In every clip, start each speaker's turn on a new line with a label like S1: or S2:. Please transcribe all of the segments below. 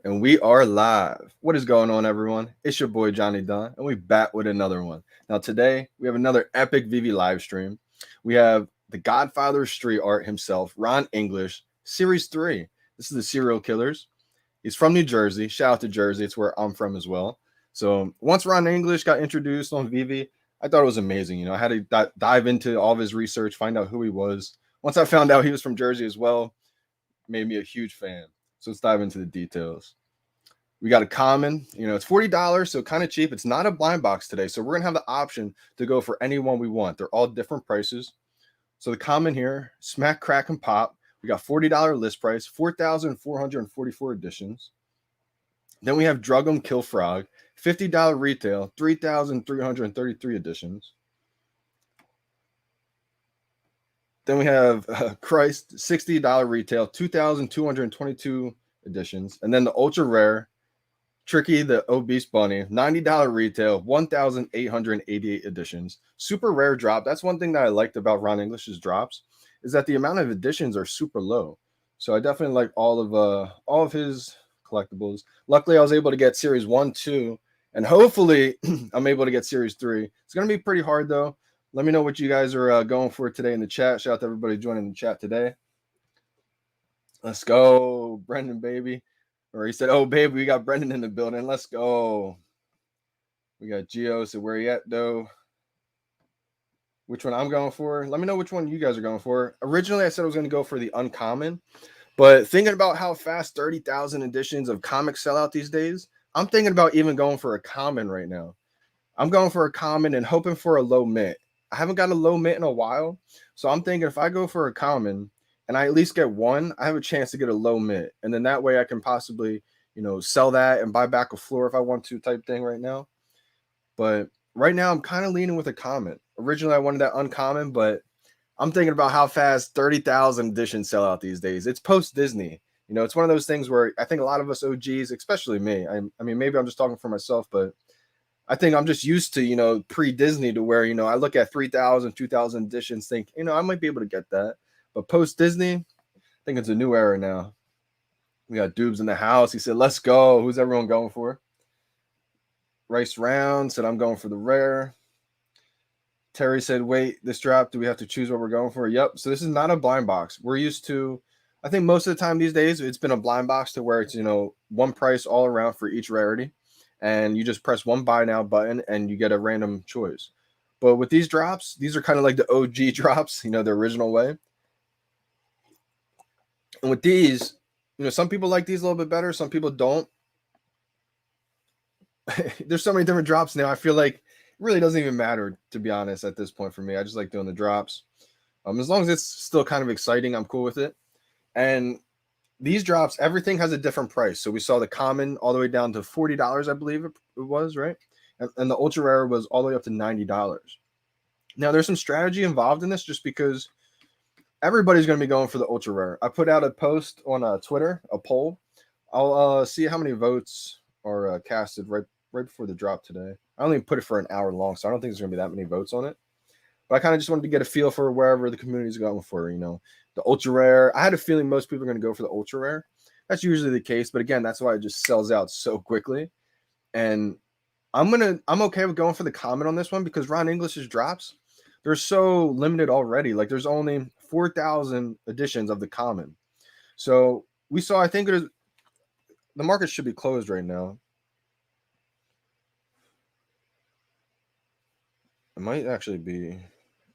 S1: And we are live. What is going on, everyone? It's your boy Johnny Dunn, and we back with another one. Now, today we have another epic VeVe live stream. We have the Godfather of street art himself, Ron English, Series 3. This is the Serial Killers. He's from New Jersey. Shout out to Jersey. It's where I'm from as well. So once Ron English got introduced on VeVe, I thought it was amazing. I had to dive into all of his research, find out who he was. Once I found out he was from Jersey as well, made me a huge fan. So let's dive into the details. We got a common, it's $40, so kind of cheap. It's not a blind box today, so we're gonna have the option to go for any one we want. They're all different prices. So the common here, Smack, Crack, and Pop. We got $40 list price, 4,444 editions. Then we have Drug 'em, Kill Frog, $50 retail, 3,333 editions. Then we have Christ, $60 retail, 2,222 editions. And then the ultra rare Tricky the Obese Bunny, $90 retail, 1,888 editions. Super rare drop. That's one thing that I liked about Ron English's drops, is that the amount of editions are super low. So I definitely like all of his collectibles. Luckily, I was able to get Series 1, 2, and hopefully I'm able to get Series 3. It's going to be pretty hard, though. Let me know what you guys are going for today in the chat. Shout out to everybody joining the chat today. Let's go, Brendan, baby. Or he said, "Oh, baby, we got Brendan in the building. Let's go." We got Gio. So where you at, though? Which one I'm going for? Let me know which one you guys are going for. Originally, I said I was going to go for the uncommon, but thinking about how fast 30,000 editions of comics sell out these days, I'm thinking about even going for a common right now. I'm going for a common and hoping for a low mint. I haven't got a low mint in a while, so I'm thinking if I go for a common and I at least get one, I have a chance to get a low mint. And then that way I can possibly, sell that and buy back a floor if I want to type thing right now. But right now I'm kind of leaning with a common. Originally I wanted that uncommon, but I'm thinking about how fast 30,000 editions sell out these days. It's post-Disney. It's one of those things where I think a lot of us OGs, especially me, I mean, maybe I'm just talking for myself, but I think I'm just used to, pre-Disney to where, I look at 3,000, 2,000 editions, think, I might be able to get that. But post-Disney, I think it's a new era now. We got Dubes in the house. He said, "Let's go." Who's everyone going for? Rice Round said, "I'm going for the rare." Terry said, "Wait, this drop, do we have to choose what we're going for?" Yep. So this is not a blind box. We're used to, I think most of the time these days, it's been a blind box to where it's, one price all around for each rarity. And you just press one buy now button and you get a random choice. But with these drops, these are kind of like the OG drops, the original way. And with these, some people like these a little bit better. Some people don't. There's so many different drops now. I feel like it really doesn't even matter, to be honest, at this point for me. I just like doing the drops. As long as it's still kind of exciting, I'm cool with it. And these drops, everything has a different price. So we saw the common all the way down to $40, I believe it was, right? And the ultra rare was all the way up to $90. Now, there's some strategy involved in this just because everybody's going to be going for the ultra rare. I put out a post on Twitter, a poll. I'll see how many votes are casted right before the drop today. I only put it for an hour long, so I don't think there's going to be that many votes on it. But I kind of just wanted to get a feel for wherever the community's going for, the ultra rare. I had a feeling most people are going to go for the ultra rare. That's usually the case, but again, that's why it just sells out so quickly. And I'm okay with going for the common on this one because Ron English's drops, they're so limited already. Like there's only 4,000 editions of the common. So we saw, I think the market should be closed right now. It might actually be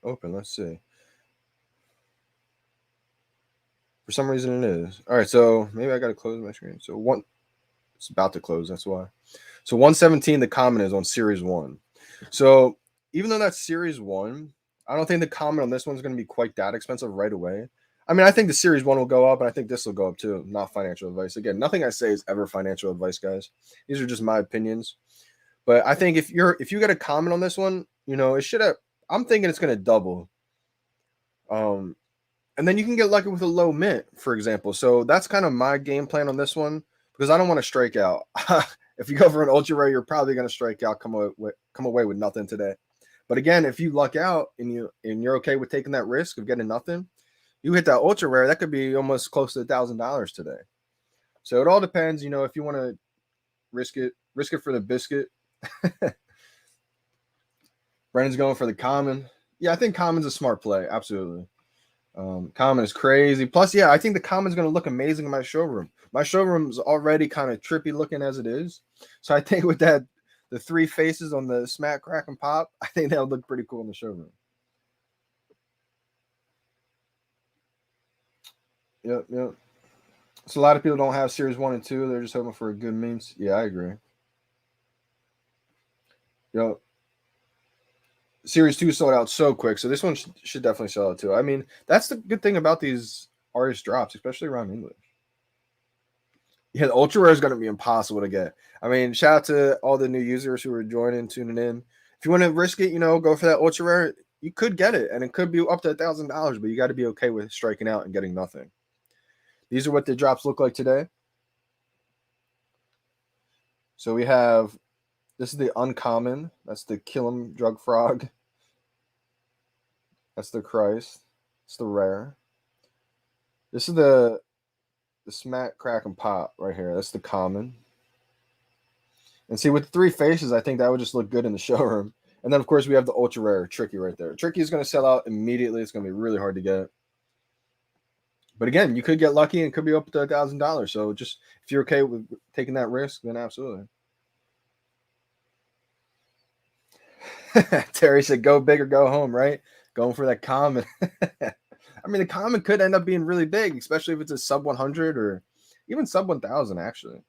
S1: open. Let's see. For some reason it is. All right, so maybe I got to close my screen. So it's about to close, that's why. So 117, the common is on Series 1. So even though that's Series 1, I don't think the common on this one's going to be quite that expensive right away. I mean, I think the Series 1 will go up, and I think this will go up too. Not financial advice. Again, nothing I say is ever financial advice, guys. These are just my opinions. But I think if you get a common on this one, it should have. I'm thinking it's going to double. And then you can get lucky with a low mint, for example. So that's kind of my game plan on this one because I don't want to strike out. If you go for an ultra rare, you're probably going to strike out, come away with nothing today. But again, if you luck out and you're okay with taking that risk of getting nothing, you hit that ultra rare, that could be almost close to $1,000 today. So it all depends, if you want to risk it for the biscuit. Brandon's going for the common. Yeah, I think common's a smart play. Absolutely. Common is crazy. Plus, yeah, I think the common's going to look amazing in my showroom. My showroom's already kind of trippy looking as it is. So I think with that, the 3 faces on the smack, crack, and pop, I think that would look pretty cool in the showroom. Yep. So a lot of people don't have Series 1 and 2. They're just hoping for a good means. Yeah, I agree. Yep. Series 2 sold out so quick, so this one should definitely sell out too. I mean, that's the good thing about these artist drops, especially around English. Yeah, the ultra rare is going to be impossible to get. I mean, shout out to all the new users who are joining, tuning in. If you want to risk it, go for that ultra rare. You could get it, and it could be up to $1,000, but you got to be okay with striking out and getting nothing. These are what the drops look like today. So we have, this is the uncommon. That's the Killam Drug Frog. That's the Christ. It's the rare. This is the smack, crack, and pop right here. That's the common. And see, with the 3 faces, I think that would just look good in the showroom. And then, of course, we have the ultra rare Tricky right there. Tricky is going to sell out immediately. It's going to be really hard to get. But again, you could get lucky and it could be up to $1,000. So just if you're okay with taking that risk, then absolutely. Terry said, go big or go home, right? Going for that common. I mean, the common could end up being really big, especially if it's a sub 100 or even sub 1,000, actually.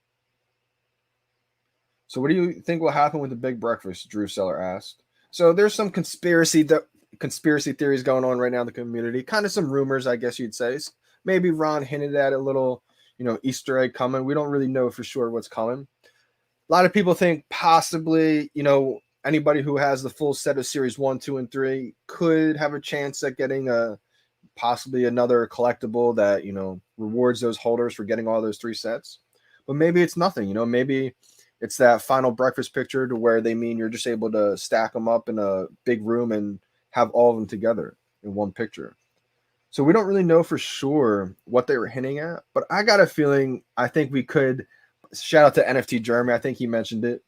S1: So what do you think will happen with the big breakfast? Drew Seller asked. So there's some conspiracy theories going on right now in the community. Kind of some rumors, I guess you'd say. Maybe Ron hinted at a little, Easter egg coming. We don't really know for sure what's coming. A lot of people think possibly, anybody who has the full set of Series 1, 2, and 3 could have a chance at getting possibly another collectible that, rewards those holders for getting all those 3 sets. But maybe it's nothing, maybe it's that final breakfast picture to where they mean you're just able to stack them up in a big room and have all of them together in one picture. So we don't really know for sure what they were hinting at, but I got a feeling I think we could, shout out to NFT Jeremy, I think he mentioned it,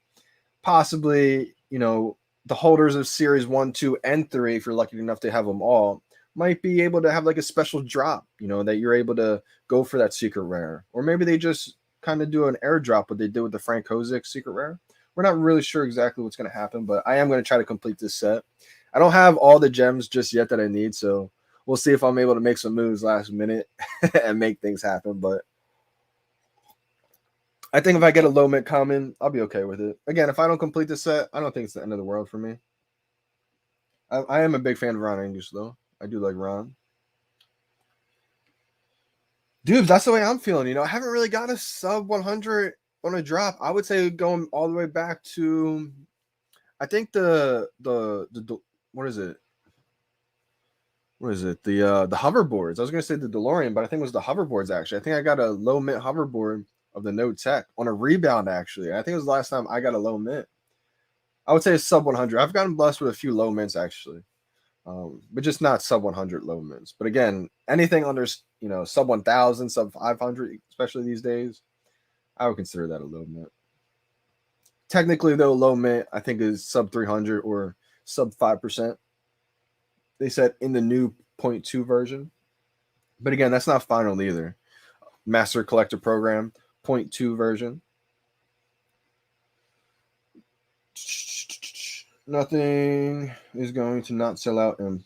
S1: possibly, the holders of Series 1, 2, and 3, if you're lucky enough to have them all, might be able to have like a special drop, that you're able to go for that secret rare. Or maybe they just kind of do an airdrop, what they did with the Frank Kozik secret rare. We're not really sure exactly what's going to happen, but I am going to try to complete this set. I don't have all the gems just yet that I need, so we'll see if I'm able to make some moves last minute and make things happen. But I think if I get a low mint common, I'll be okay with it. Again, if I don't complete the set, I don't think it's the end of the world for me. I am a big fan of Ron English, though. I do like Ron. Dude, that's the way I'm feeling. I haven't really got a sub 100 on a drop. I would say going all the way back to, I think the what is it? What is it? The hoverboards. I was gonna say the DeLorean, but I think it was the hoverboards actually. I think I got a low mint hoverboard of the No Tech on a rebound actually. I think it was the last time I got a low mint. I would say a sub 100. I've gotten blessed with a few low mints actually. But just not sub 100 low mints. But again, anything under, sub 1,000, sub 500, especially these days, I would consider that a low mint. Technically, though, low mint, I think is sub 300 or sub 5%. They said in the new 0.2 version. But again, that's not final either. Master Collector Program, 0.2 version. Nothing is going to not sell out. And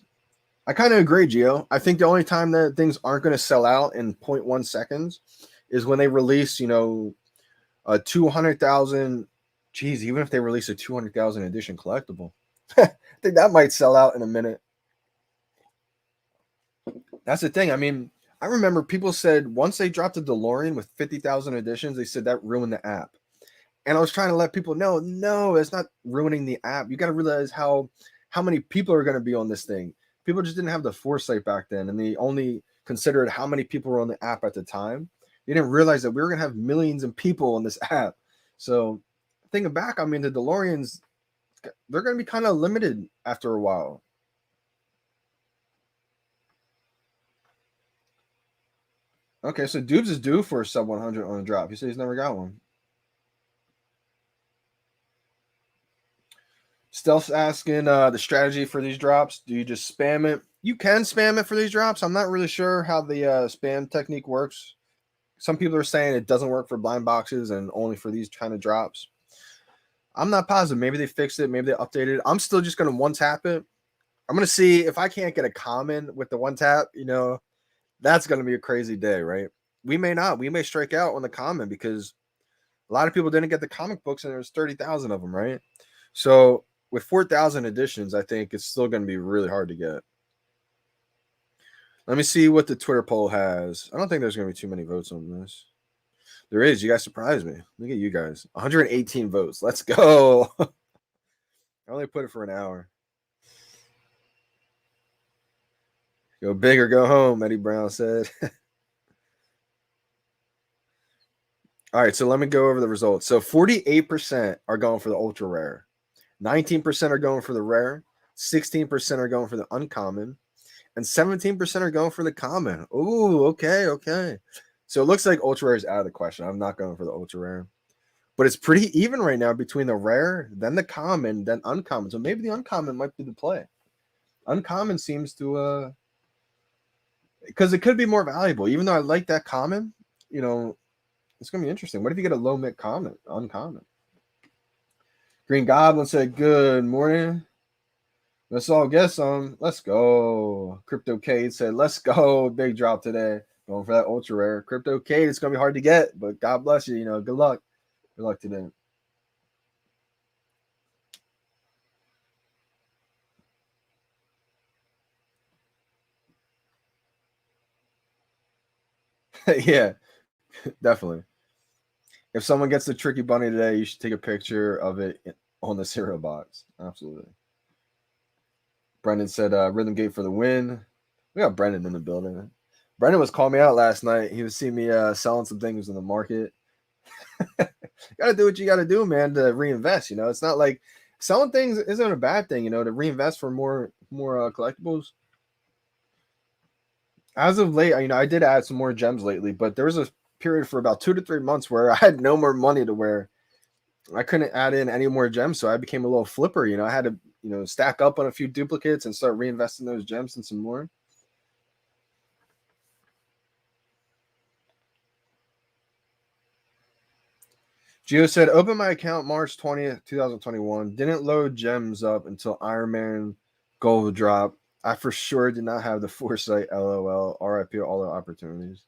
S1: I kind of agree, Gio. I think the only time that things aren't going to sell out in 0.1 seconds is when they release, a 200,000. Geez, even if they release a 200,000 edition collectible, I think that might sell out in a minute. That's the thing. I mean, I remember people said once they dropped the DeLorean with 50,000 editions, they said that ruined the app. And I was trying to let people know, no, it's not ruining the app. You got to realize how many people are going to be on this thing. People just didn't have the foresight back then, and they only considered how many people were on the app at the time. They didn't realize that we were going to have millions of people on this app. So thinking back, I mean, the DeLoreans, they're going to be kind of limited after a while. Okay, so Dubes is due for a sub 100 on a drop. He said he's never got one. Stealth's asking the strategy for these drops. Do you just spam it? You can spam it for these drops. I'm not really sure how the spam technique works. Some people are saying it doesn't work for blind boxes and only for these kind of drops. I'm not positive. Maybe they fixed it. Maybe they updated it. I'm still just going to one tap it. I'm going to see if I can't get a common with the one tap. That's going to be a crazy day, right? We may not. We may strike out on the common because a lot of people didn't get the comic books and there's 30,000 of them, right? So with 4,000 editions, I think it's still going to be really hard to get. Let me see what the Twitter poll has. I don't think there's going to be too many votes on this. There is. You guys surprised me. Look at you guys. 118 votes. Let's go. I only put it for an hour. Go big or go home, Eddie Brown said. All right, so let me go over the results. So 48% are going for the ultra rare. 19% are going for the rare. 16% are going for the uncommon. And 17% are going for the common. Ooh, okay. So it looks like ultra rare is out of the question. I'm not going for the ultra rare. But it's pretty even right now between the rare, then the common, then uncommon. So maybe the uncommon might be the play. Uncommon seems to because it could be more valuable. Even though I like that common, it's gonna be interesting. What if you get a low mid common, uncommon? Green Goblin said, "Good morning. Let's all get some. Let's go." Crypto Cade said, "Let's go. Big drop today. Going for that ultra rare. Crypto Cade, it's gonna be hard to get, but God bless you. Good luck. Good luck today." Yeah, definitely. If someone gets the tricky bunny today, you should take a picture of it on the cereal box. Absolutely. Brendan said, "Rhythm Gate for the win." We got Brendan in the building. Brendan was calling me out last night. He was seeing me selling some things in the market. Gotta do what you gotta do, man, to reinvest. It's not like selling things isn't a bad thing. To reinvest for more collectibles. As of late, I did add some more gems lately, but there was a period for about 2 to 3 months where I had no more money to where I couldn't add in any more gems, so I became a little flipper. I had to stack up on a few duplicates and start reinvesting those gems in some more. Gio said, "Open my account March 20th, 2021. Didn't load gems up until Iron Man Gold drop. I for sure did not have the foresight. LOL. RIP all the opportunities."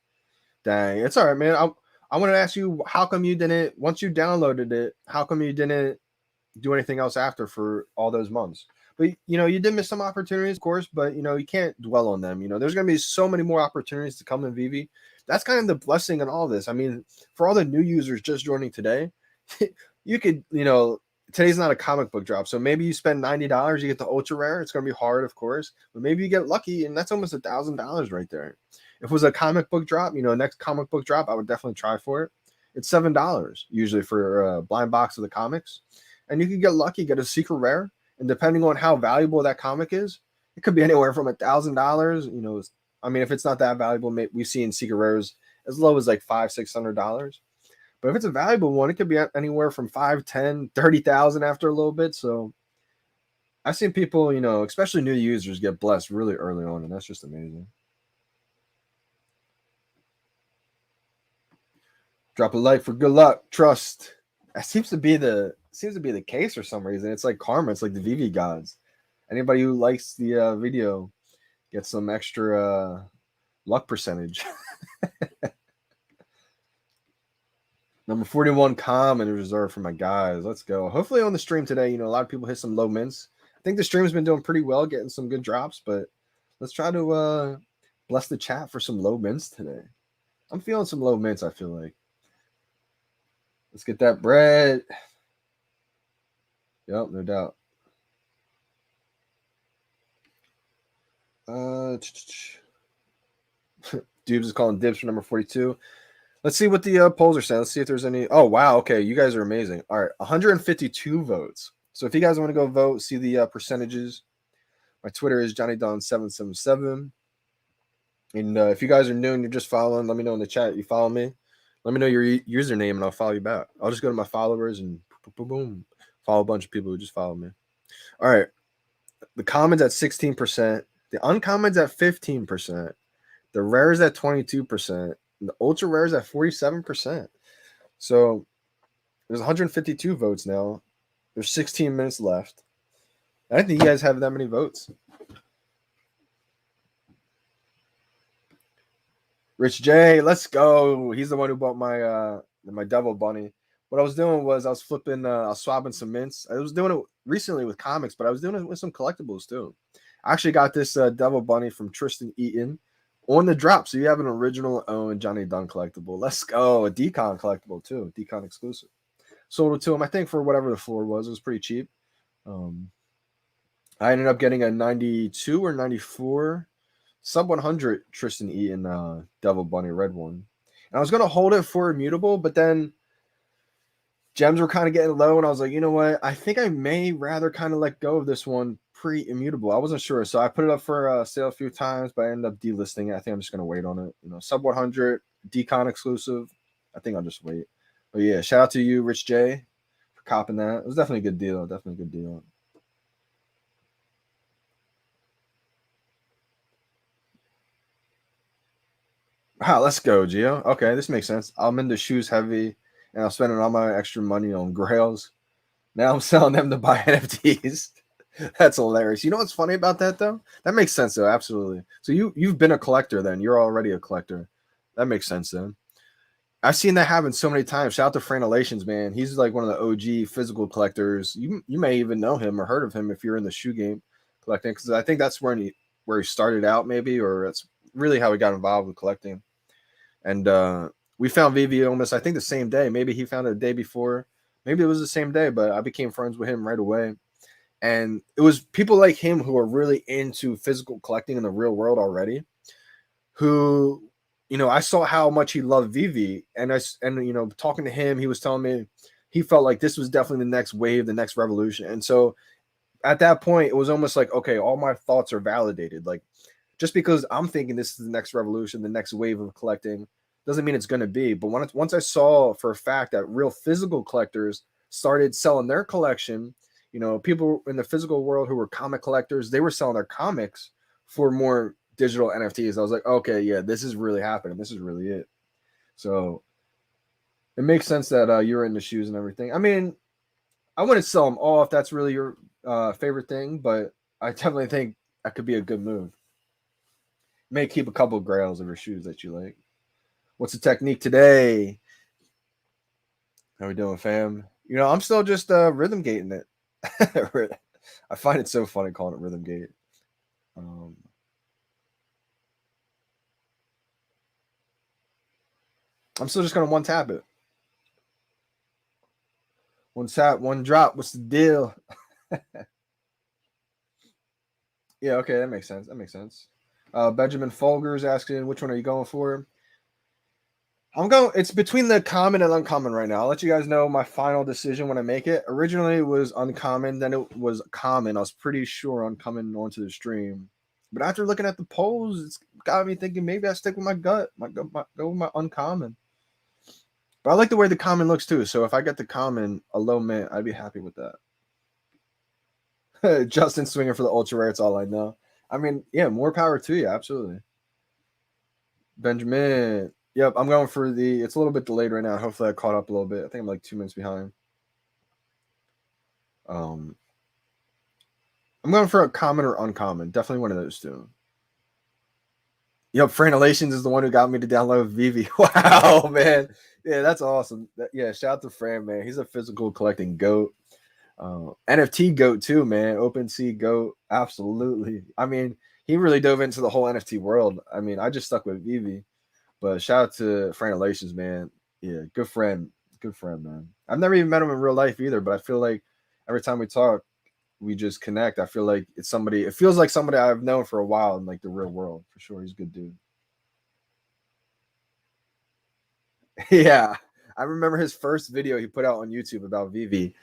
S1: Dang, it's all right, man. I want to ask you, how come you didn't, once you downloaded it, how come you didn't do anything else after for all those months? But you did miss some opportunities, of course, but you can't dwell on them. There's gonna be so many more opportunities to come in VeVe. That's kind of the blessing in all this. I mean, for all the new users just joining today, you could, today's not a comic book drop. So maybe you spend $90, you get the ultra rare. It's gonna be hard, of course, but maybe you get lucky, and that's almost $1,000 right there. If it was a comic book drop, next comic book drop, I would definitely try for it. It's $7 usually for a blind box of the comics. And you can get lucky, get a secret rare. And depending on how valuable that comic is, it could be anywhere from $1,000. I mean, if it's not that valuable, we've seen secret rares as low as like $500-$600. But if it's a valuable one, it could be anywhere from 5, 10, 30,000 after a little bit. So I've seen people, especially new users, get blessed really early on, and that's just amazing. Drop a like for good luck, trust. That seems to be the case for some reason. It's like karma. It's like the VeVe gods. Anybody who likes the video gets some extra luck percentage. Number 41 common reserved for my guys. Let's go. Hopefully on the stream today, a lot of people hit some low mints. I think the stream's been doing pretty well, getting some good drops, but let's try to bless the chat for some low mints today. I'm feeling some low mints, I feel like. Let's get that bread. Yep, no doubt. Dubes is calling dibs for number 42. Let's see what the polls are saying. Let's see if there's any. Oh, wow. Okay, you guys are amazing. All right, 152 votes. So if you guys want to go vote, see the percentages. My Twitter is Johnny Dunn 777. And if you guys are new and you're just following, let me know in the chat. You follow me. Let me know your username and I'll follow you back. I'll just go to my followers and boom, boom, boom, follow a bunch of people who just follow me. All right. The commons at 16%. The uncommons at 15%. The rares at 22%. And the ultra rares at 47%. So there's 152 votes now. There's 16 minutes left. I don't think you guys have that many votes. Rich J, let's go. He's the one who bought my devil bunny. What I was doing was I was flipping, I was swapping some mints. I was doing it recently with comics, but I was doing it with some collectibles too. I actually got this devil bunny from Tristan Eaton on the drop. So you have an original owned Johnny Dunn collectible. Let's go. A Decon collectible too, Decon exclusive. Sold it to him, I think, for whatever the floor was. It was pretty cheap. I ended up getting a 92 or 94 sub 100 Tristan Eaton Devil Bunny red one. And I was going to hold it for immutable, but then gems were kind of getting low. And I was like, you know what? I think I may rather kind of let go of this one pre-immutable. I wasn't sure. So I put it up for sale a few times, but I ended up delisting it. I think I'm just going to wait on it. You know, sub 100 Decon exclusive. I think I'll just wait. But yeah, shout out to you, Rich J, for copping that. It was definitely a good deal. Definitely a good deal. Wow, let's go, Gio. Okay, this makes sense. I'm into shoes heavy, and I'm spending all my extra money on grails. Now I'm selling them to buy NFTs. That's hilarious. You know what's funny about that though? That makes sense though, absolutely. So you've been a collector then. You're already a collector. That makes sense then. I've seen that happen so many times. Shout out to Franelations, man. He's like one of the OG physical collectors. You may even know him or heard of him if you're in the shoe game collecting, because I think that's where he started out, maybe, or that's really how he got involved with collecting. And we found VeVe almost, I think, the same day. Maybe he found it a day before. Maybe it was the same day, but I became friends with him right away. And it was people like him who are really into physical collecting in the real world already, who, you know, I saw how much he loved VeVe. And you know, talking to him, he was telling me he felt like this was definitely the next wave, the next revolution. And so at that point, it was almost like, okay, all my thoughts are validated. Like, just because I'm thinking this is the next revolution, the next wave of collecting, doesn't mean it's going to be. But once I saw for a fact that real physical collectors started selling their collection, you know, people in the physical world who were comic collectors, they were selling their comics for more digital NFTs. I was like, okay, yeah, this is really happening. This is really it. So it makes sense that you're into shoes and everything. I mean, I wouldn't sell them all if that's really your favorite thing, but I definitely think that could be a good move. May keep a couple of grails of your shoes that you like. What's the technique today? How we doing, fam? You know, I'm still just rhythm gating it. I find it so funny calling it rhythm gate. I'm still just gonna one tap it. One tap, one drop. What's the deal? Yeah, okay, that makes sense. That makes sense. Benjamin Folger is asking, which one are you going for? I'm going. It's between the common and uncommon right now. I'll let you guys know my final decision when I make it. Originally, it was uncommon. Then it was common. I was pretty sure on coming onto the stream, but after looking at the polls, it's got me thinking maybe I stick with my gut. Go with my uncommon. But I like the way the common looks too. So if I get the common a low mint, I'd be happy with that. Justin swinging for the ultra rare. It's all I know. I mean, yeah, more power to you. Absolutely. Benjamin. Yep, I'm going for the. It's a little bit delayed right now. Hopefully, I caught up a little bit. I think I'm like 2 minutes behind. I'm going for a common or uncommon. Definitely one of those two. Yep, Franelations is the one who got me to download VeVe. Wow, man. Yeah, that's awesome. Yeah, shout out to Fran, man. He's a physical collecting goat. NFT goat too, man. OpenSea goat. Absolutely. I mean, he really dove into the whole NFT world. I mean, I just stuck with VeVe. But shout out to Franelations, man. Yeah, good friend. Good friend, man. I've never even met him in real life either, but I feel like every time we talk, we just connect. I feel like it's somebody, it feels like somebody I've known for a while in like the real world. For sure. He's a good dude. Yeah. I remember his first video he put out on YouTube about VeVe.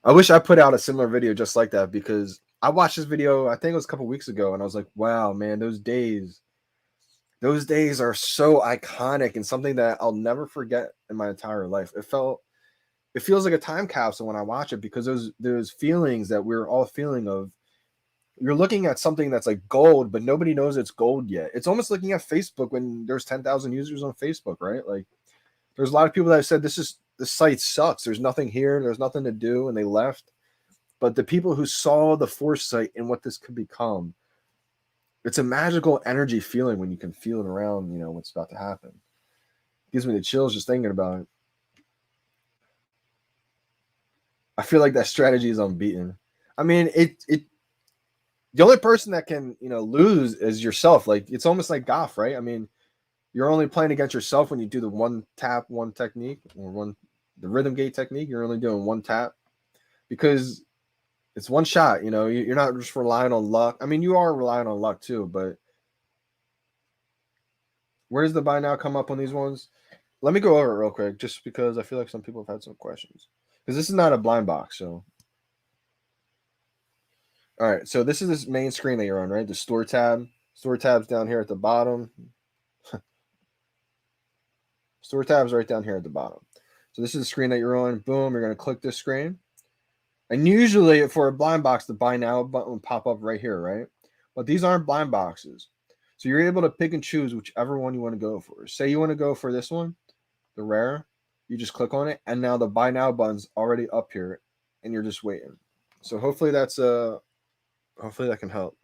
S1: I wish I put out a similar video just like that, because I watched this video, I think it was a couple weeks ago, and I was like, wow, man, those days. Those days are so iconic and something that I'll never forget in my entire life. It feels like a time capsule when I watch it, because those feelings that we're all feeling of, you're looking at something that's like gold, but nobody knows it's gold yet. It's almost looking at Facebook when there's 10,000 users on Facebook, right? Like there's a lot of people that have said this site sucks. There's nothing here. There's nothing to do, and they left. But the people who saw the foresight in what this could become, it's a magical energy feeling when you can feel it around, what's about to happen. It gives me the chills just thinking about it. I feel like that strategy is unbeaten. I mean, the only person that can, lose is yourself. Like it's almost like golf, right? I mean, you're only playing against yourself when you do the one tap, one technique, or the rhythm gate technique. You're only doing one tap because it's one shot. You're not just relying on luck. I mean, you are relying on luck too, but where does the buy now come up on these ones? Let me go over it real quick, just because I feel like some people have had some questions. Because this is not a blind box, so. All right, so this is this main screen that you're on, right? The store tab. Store tab's down here at the bottom. Store tab's right down here at the bottom. So this is the screen that you're on. Boom, you're going to click this screen. And usually for a blind box, the buy now button will pop up right here, right? But these aren't blind boxes. So you're able to pick and choose whichever one you want to go for. Say you want to go for this one, the rare. You just click on it, and now the buy now button's already up here, and you're just waiting. So hopefully hopefully that can help.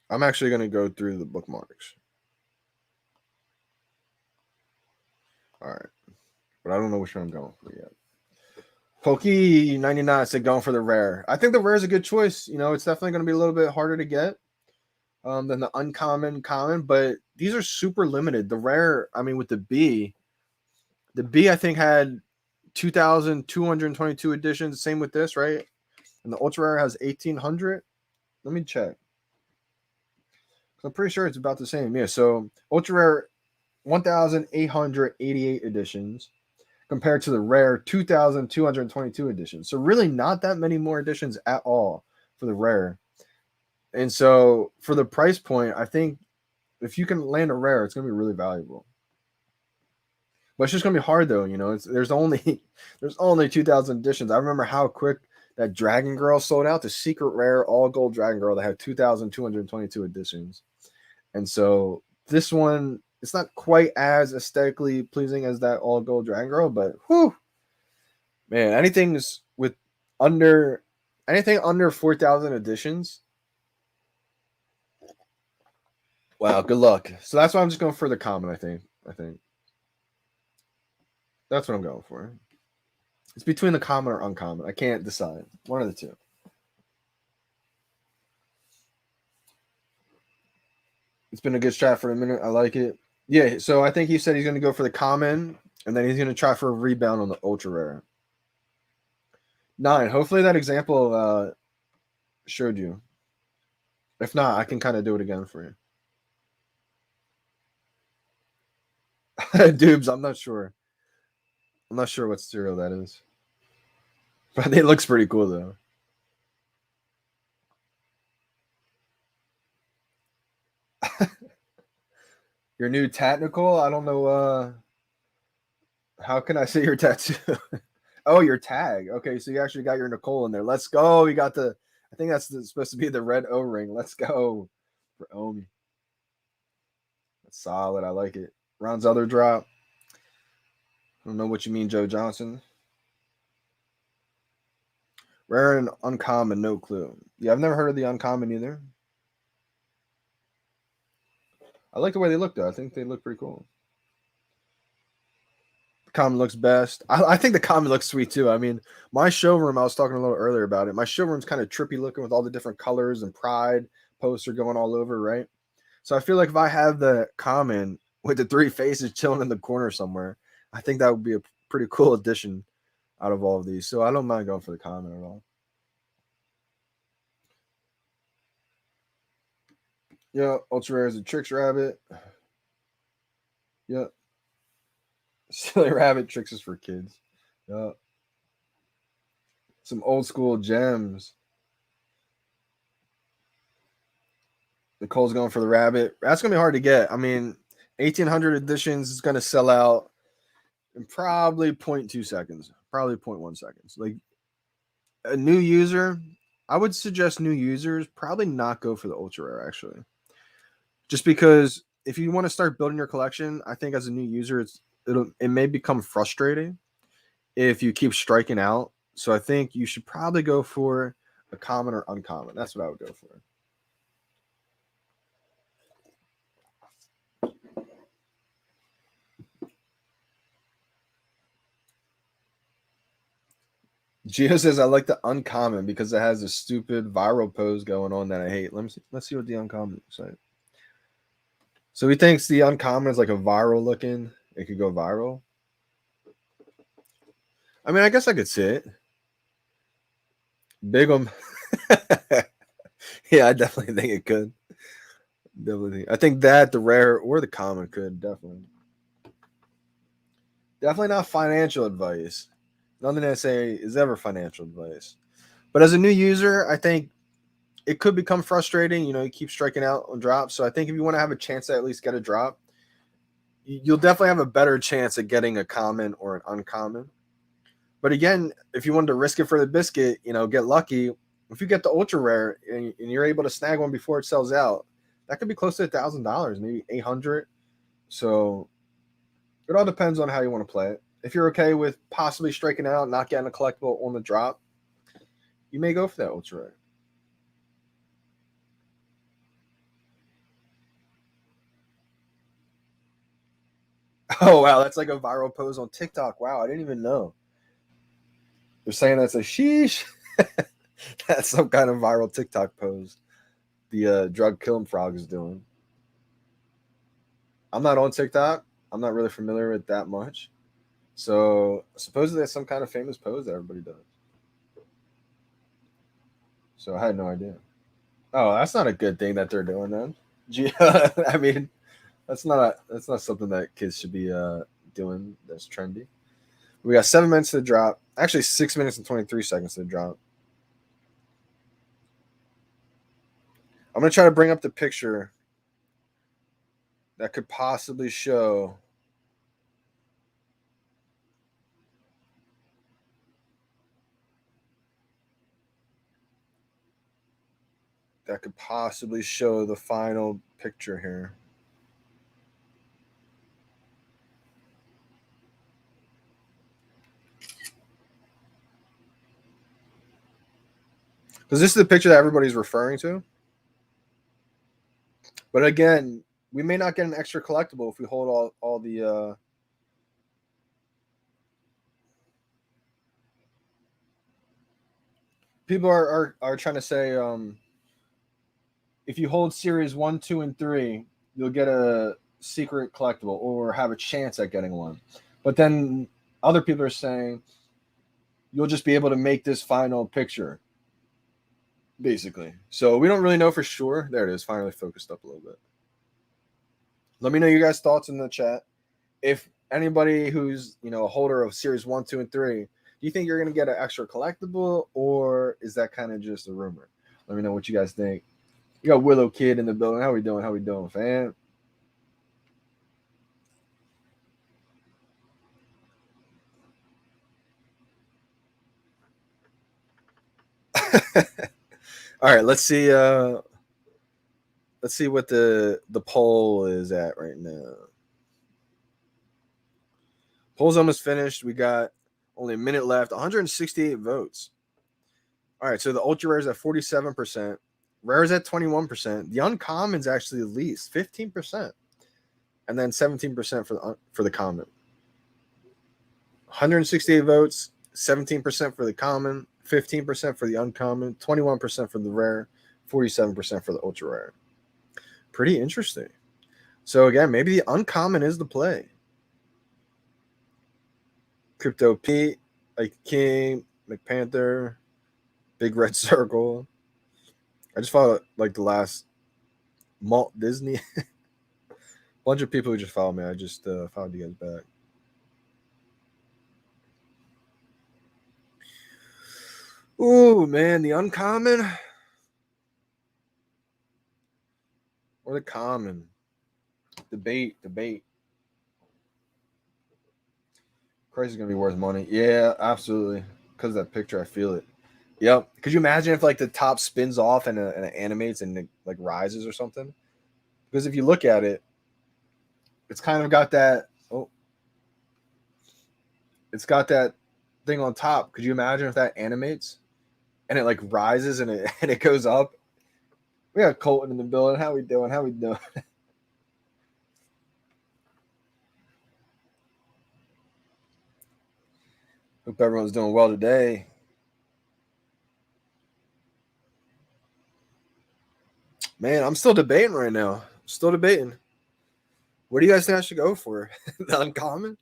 S1: I'm actually going to go through the bookmarks. All right. But I don't know which one I'm going for yet. Pokey99 said going for the rare. I think the rare is a good choice. It's definitely going to be a little bit harder to get than the uncommon common, but these are super limited. The rare, I mean, with the B I think had 2,222 editions. Same with this, right? And the ultra rare has 1,800. Let me check. I'm pretty sure it's about the same. Yeah. So ultra rare, 1,888 editions compared to the rare 2,222 editions. So really not that many more editions at all for the rare. And so for the price point, I think if you can land a rare, it's going to be really valuable. But it's just going to be hard though. There's only 2,000 editions. I remember how quick that Dragon Girl sold out, the secret rare all gold Dragon Girl that had 2,222 editions. And so this one, it's not quite as aesthetically pleasing as that all gold Dragon Girl, but whew, man, anything under 4,000 editions. Wow, good luck. So that's why I'm just going for the common. I think that's what I'm going for. It's between the common or uncommon. I can't decide. One of the two. It's been a good strat for a minute. I like it. Yeah, so I think he said he's going to go for the common, and then he's going to try for a rebound on the ultra rare. 9. Hopefully that example showed you. If not, I can kind of do it again for you. Dubes, I'm not sure. I'm not sure what cereal that is. But it looks pretty cool, though. Your new technical? I don't know. How can I say your tattoo? Oh, your tag. Okay, so you actually got your Nicole in there. Let's go. You got I think that's supposed to be the red O-ring. Let's go for Omi. That's solid. I like it. Ron's other drop. I don't know what you mean, Joe Johnson. Rare and uncommon, no clue. Yeah, I've never heard of the uncommon either. I like the way they look, though. I think they look pretty cool. The common looks best. I think the common looks sweet, too. I mean, my showroom, I was talking a little earlier about it. My showroom's kind of trippy looking with all the different colors and pride poster going all over, right? So I feel like if I have the common with the 3 faces chilling in the corner somewhere, I think that would be a pretty cool addition out of all of these. So I don't mind going for the common at all. Yeah, ultra rare is a tricks rabbit. Yeah. Silly rabbit tricks is for kids. Yeah. Some old school gems. Nicole's going for the rabbit. That's gonna be hard to get. I mean, 1800 editions is gonna sell out in probably 0.2 seconds, probably 0.1 seconds. Like a new user, I would suggest new users probably not go for the ultra rare actually, just because if you want to start building your collection, I think as a new user, it may become frustrating if you keep striking out. So I think you should probably go for a common or uncommon. That's what I would go for. Gio says I like the uncommon because it has a stupid viral pose going on that I hate. Let's see what the uncommon looks like. So he thinks the uncommon is like a viral looking. It could go viral. I mean, I guess I could see it. Big one. Yeah, I definitely think it could. Definitely. I think that the rare or the common could definitely. Definitely not financial advice. Nothing I say is ever financial advice. But as a new user, I think it could become frustrating. You know, you keep striking out on drops. So I think if you want to have a chance to at least get a drop, you'll definitely have a better chance at getting a common or an uncommon. But again, if you wanted to risk it for the biscuit, you know, get lucky. If you get the ultra rare and you're able to snag one before it sells out, that could be close to $1,000, maybe 800. So it all depends on how you want to play it. If you're okay with possibly striking out, not getting a collectible on the drop, you may go for that ultra rare. Oh wow, that's like a viral pose on TikTok. Wow, I didn't even know. They're saying that's a sheesh. That's some kind of viral TikTok pose. The drug killing frog is doing. I'm not on TikTok. I'm not really familiar with that much. So supposedly it's some kind of famous pose that everybody does. So I had no idea. Oh, that's not a good thing that they're doing then. I mean, that's not something that kids should be doing. That's trendy. We got 7 minutes to drop. Actually, 6 minutes and 23 seconds to drop. I'm gonna try to bring up the picture that could possibly show. That could possibly show the final picture here. Because this is the picture that everybody's referring to. But again, we may not get an extra collectible if we hold all the people are trying to say if you hold series 1, 2, and 3, you'll get a secret collectible or have a chance at getting one. But then other people are saying you'll just be able to make this final picture, basically. So we don't really know for sure. There it is, finally focused up a little bit. Let me know your guys' thoughts in the chat. If anybody who's a holder of series 1, 2, and 3, do you think you're gonna get an extra collectible, or is that kind of just a rumor? Let me know what you guys think. You got Willow Kid in the building. How we doing? How we doing, fam? All right, let's see. Let's see what the poll is at right now. Poll's almost finished. We got only a minute left. 168 votes. All right, so the ultra rare is at 47%. Rare is at 21%. The uncommon's actually the least, 15%, and then 17% for the common. 168 votes, 17% for the common, 15% for the uncommon, 21% for the rare, 47% for the ultra rare. Pretty interesting. So again, maybe the uncommon is the play. Crypto Pete, like King, McPanther, Big Red Circle. I just followed like the last Malt Disney. Bunch of people who just followed me. I just followed you guys back. Ooh, man, the uncommon. or the common? Debate. Christ is gonna be worth money. Yeah, absolutely. Because of that picture, I feel it. Yep. Could you imagine if like the top spins off and it animates and it like rises or something? Because if you look at it, it's kind of got that. Oh, it's got that thing on top. Could you imagine if that animates and it like rises and it and it goes up? We got Colton in the building. How we doing? Hope everyone's doing well today. Man, I'm still debating right now. Still debating. What do you guys think I should go for? The uncommon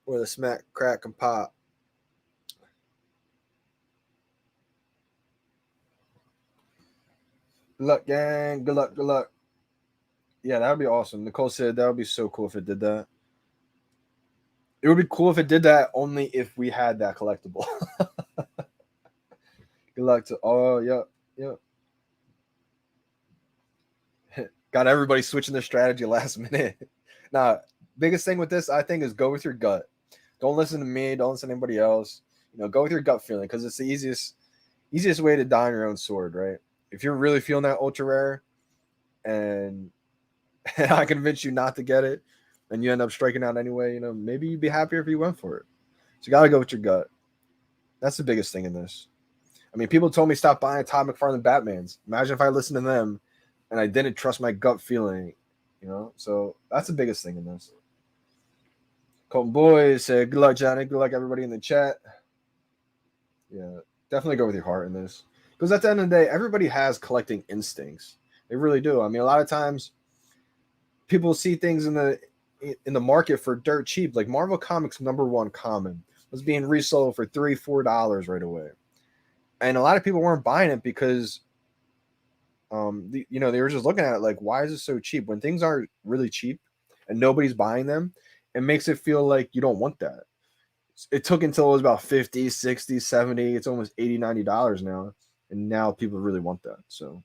S1: or the smack, crack, and pop? Good luck, gang. Good luck. Yeah, that would be awesome. Nicole said that would be so cool if it did that. It would be cool if it did that only if we had that collectible. Good luck to yep. Got everybody switching their strategy last minute. Nah, biggest thing with this, I think, is go with your gut. Don't listen to me. Don't listen to anybody else. Go with your gut feeling because it's the easiest way to die on your own sword, right? If you're really feeling that ultra rare, and I convince you not to get it, and you end up striking out anyway, maybe you'd be happier if you went for it. So you got to go with your gut. That's the biggest thing in this. I mean, people told me stop buying Todd McFarlane Batmans. Imagine if I listened to them and I didn't trust my gut feeling, So that's the biggest thing in this. Colton Boys said, good luck, Johnny. Good luck, everybody in the chat. Yeah, definitely go with your heart in this. Because at the end of the day, everybody has collecting instincts. They really do. I mean, a lot of times people see things in the market for dirt cheap, like Marvel Comics #1 common was being resold for $3-4 right away. And a lot of people weren't buying it because they were just looking at it like, why is it so cheap? When things aren't really cheap and nobody's buying them, it makes it feel like you don't want that. It took until it was about 50, 60, 70, it's almost $80, $90 now. And now people really want that. So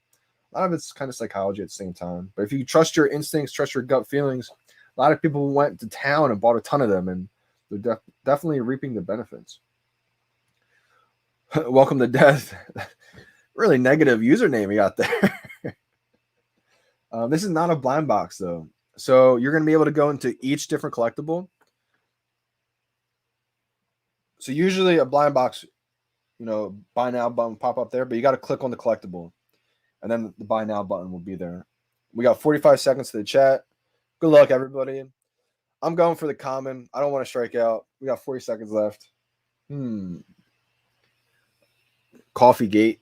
S1: a lot of it's kind of psychology at the same time. But if you trust your instincts, trust your gut feelings, a lot of people went to town and bought a ton of them, and they're definitely reaping the benefits. Welcome to death. Really negative username you got there. This is not a blind box, though. So you're going to be able to go into each different collectible. So usually a blind box, buy now button pop up there, but you got to click on the collectible. And then the buy now button will be there. We got 45 seconds to the chat. Good luck, everybody. I'm going for the common. I don't want to strike out. We got 40 seconds left. Coffee Gate.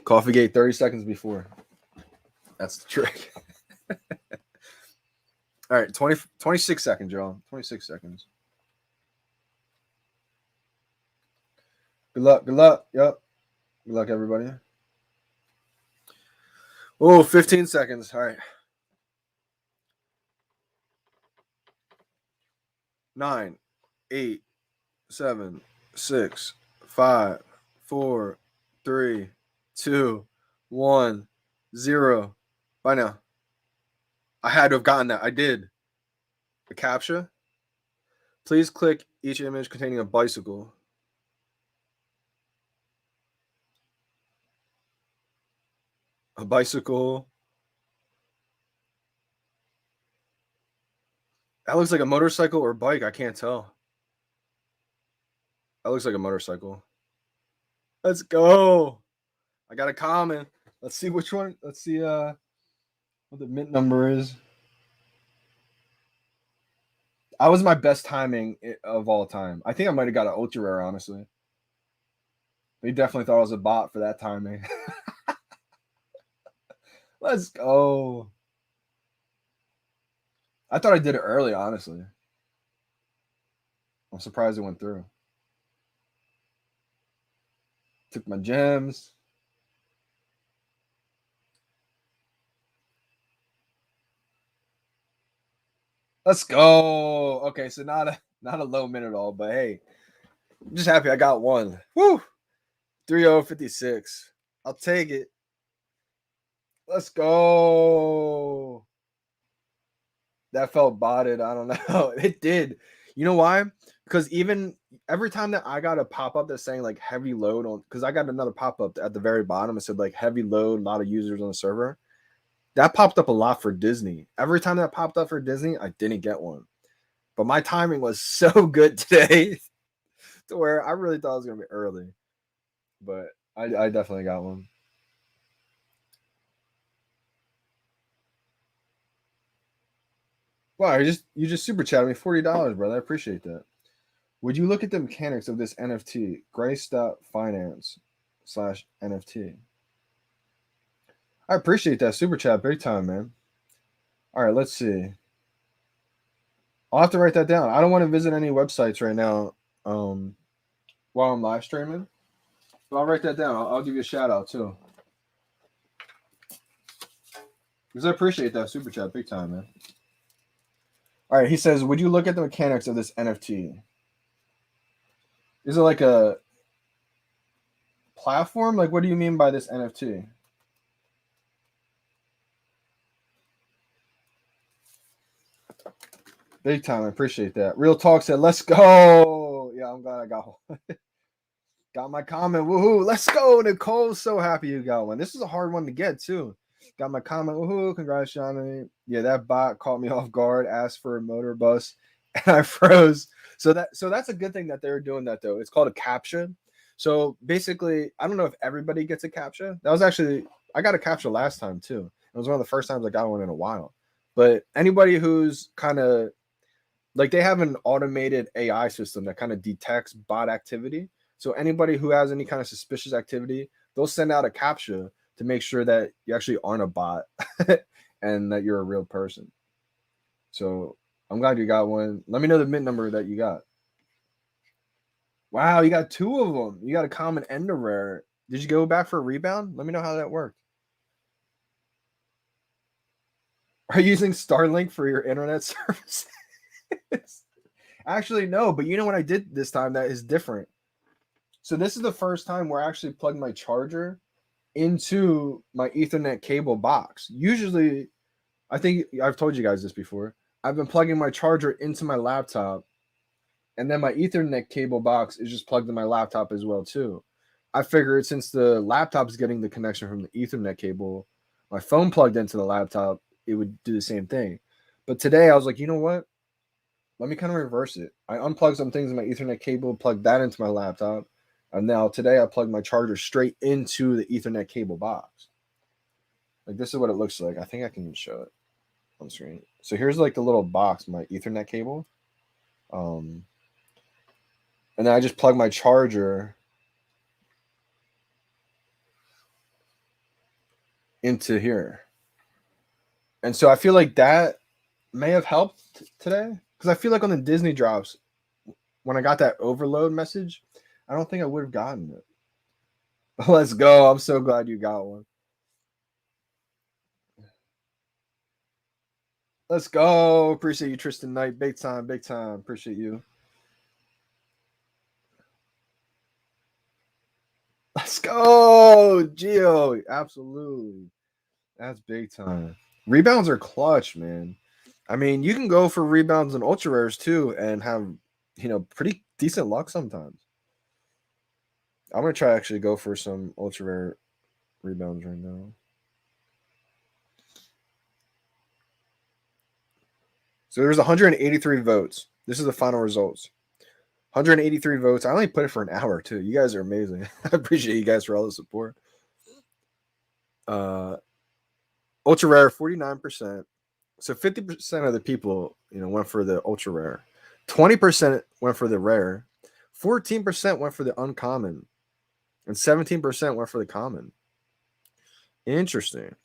S1: 30 seconds before. That's the trick. All right, 26 seconds, y'all. 26 seconds. Good luck. Yep. Good luck, everybody. Oh, 15 seconds. All right. 9, 8, 7, 6, 5, 4, 3, 2, 1, 0. Bye now. I had to have gotten that. I did. The captcha. Please click each image containing a bicycle. A bicycle. That looks like a motorcycle or bike. I can't tell. That looks like a motorcycle. Let's go. I got a comment. Let's see which one. Let's see what the mint number is. I was my best timing of all time. I think I might have got an ultra rare, honestly. They definitely thought I was a bot for that timing. Let's go. I thought I did it early, honestly. I'm surprised it went through. Took my gems. Let's go. Okay, so not a low min at all, but hey, I'm just happy I got one. Woo! 3056. I'll take it. Let's go. That felt botted. I don't know. It did. You know why? Because even every time that I got a pop up that's saying like heavy load on, because I got another pop up at the very bottom. It said like heavy load, a lot of users on the server. That popped up a lot for Disney. Every time that popped up for Disney, I didn't get one. But my timing was so good today to where I really thought it was gonna be early. But I definitely got one. Wow, you just super chatted me $40, brother. I appreciate that. Would you look at the mechanics of this NFT? Grace.finance/NFT. I appreciate that super chat big time, man. All right, let's see. I'll have to write that down. I don't want to visit any websites right now while I'm live streaming. But I'll write that down. I'll give you a shout out too. Because I appreciate that super chat big time, man. All right, he says, would you look at the mechanics of this NFT? Is it like a platform? Like, what do you mean by this NFT? Big time. I appreciate that. Real Talk said, let's go. Yeah, I'm glad I got one. Got my comment. Woohoo. Let's go. Nicole's so happy you got one. This is a hard one to get, too. Got my comment. Woohoo. Congrats, Johnny. Yeah, that bot caught me off guard, asked for a motor bus, and I froze. So that's a good thing that they're doing that, though. It's called a captcha. So basically, I don't know if everybody gets a captcha. That was actually, I got a captcha last time, too. It was one of the first times I got one in a while. But anybody who's kind of like, they have an automated AI system that kind of detects bot activity. So anybody who has any kind of suspicious activity, they'll send out a captcha to make sure that you actually aren't a bot and that you're a real person. So I'm glad you got one. Let me know the mint number that you got. Wow, you got two of them. You got a common and a rare. Did you go back for a rebound? Let me know how that worked. Are you using Starlink for your internet service? Actually, no, but you know what I did this time that is different. So this is the first time where I actually plugged my charger into my Ethernet cable box. Usually, I think I've told you guys this before. I've been plugging my charger into my laptop, and then my Ethernet cable box is just plugged in my laptop as well too. I figured since the laptop is getting the connection from the Ethernet cable, my phone plugged into the laptop, it would do the same thing. But today I was like, you know what? Let me kind of reverse it. I unplugged some things in my Ethernet cable, plugged that into my laptop, and now today I plugged my charger straight into the Ethernet cable box. Like, this is what it looks like. I think I can show it on screen. So here's like the little box, my Ethernet cable. And then I just plug my charger into here. And so I feel like that may have helped today. Because I feel like on the Disney drops, when I got that overload message, I don't think I would have gotten it. Let's go. I'm so glad you got one. Let's go. Appreciate you, Tristan Knight. Big time, big time. Appreciate you. Let's go, Gio. Absolutely. That's big time. Rebounds are clutch, man. I mean, you can go for rebounds and ultra rares too and have, pretty decent luck sometimes. I'm gonna try actually go for some ultra rare rebounds right now. So there's 183 votes. This is the final results. 183 votes. I only put it for an hour too. You guys are amazing. I appreciate you guys for all the support. Ultra rare 49%. So 50% of the people, went for the ultra rare. 20% went for the rare. 14% went for the uncommon. And 17% went for the common. Interesting.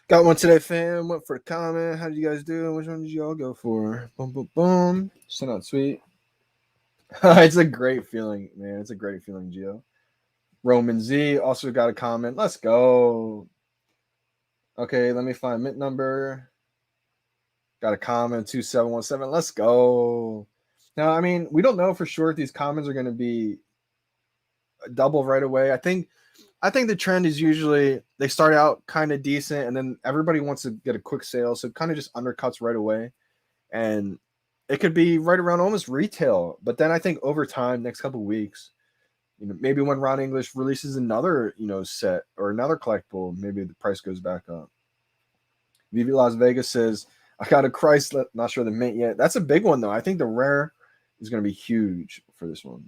S1: Got one today, fam. Went for the comment. How did you guys do? Which one did you all go for? Boom, boom, boom. Sent out sweet. It's a great feeling, man. It's a great feeling, Gio. Roman Z also got a comment. Let's go. Okay, let me find mint number. Got a comment 2717. Let's go. Now, I mean, we don't know for sure if these comments are going to be double right away. I think the trend is usually they start out kind of decent and then everybody wants to get a quick sale, so it kind of just undercuts right away. And it could be right around almost retail. But then I think over time, next couple of weeks, maybe when Ron English releases another, set or another collectible, maybe the price goes back up. VeVe Las Vegas says, I got a Chrysler, not sure the mint yet. That's a big one, though. I think the rare is going to be huge for this one.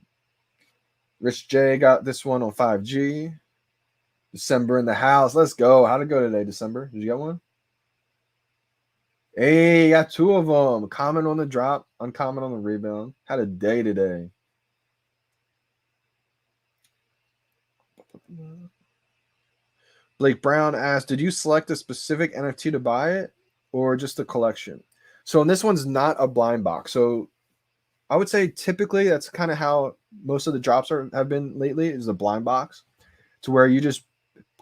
S1: Rich J got this one on 5G. December in the house. Let's go. How'd it go today, December? Did you get one? Hey, got two of them. Common on the drop, uncommon on the rebound. Had a day today. Blake Brown asked, did you select a specific NFT to buy it or just a collection? So this one's not a blind box. So I would say typically that's kind of how most of the drops have been lately, is a blind box, to where you just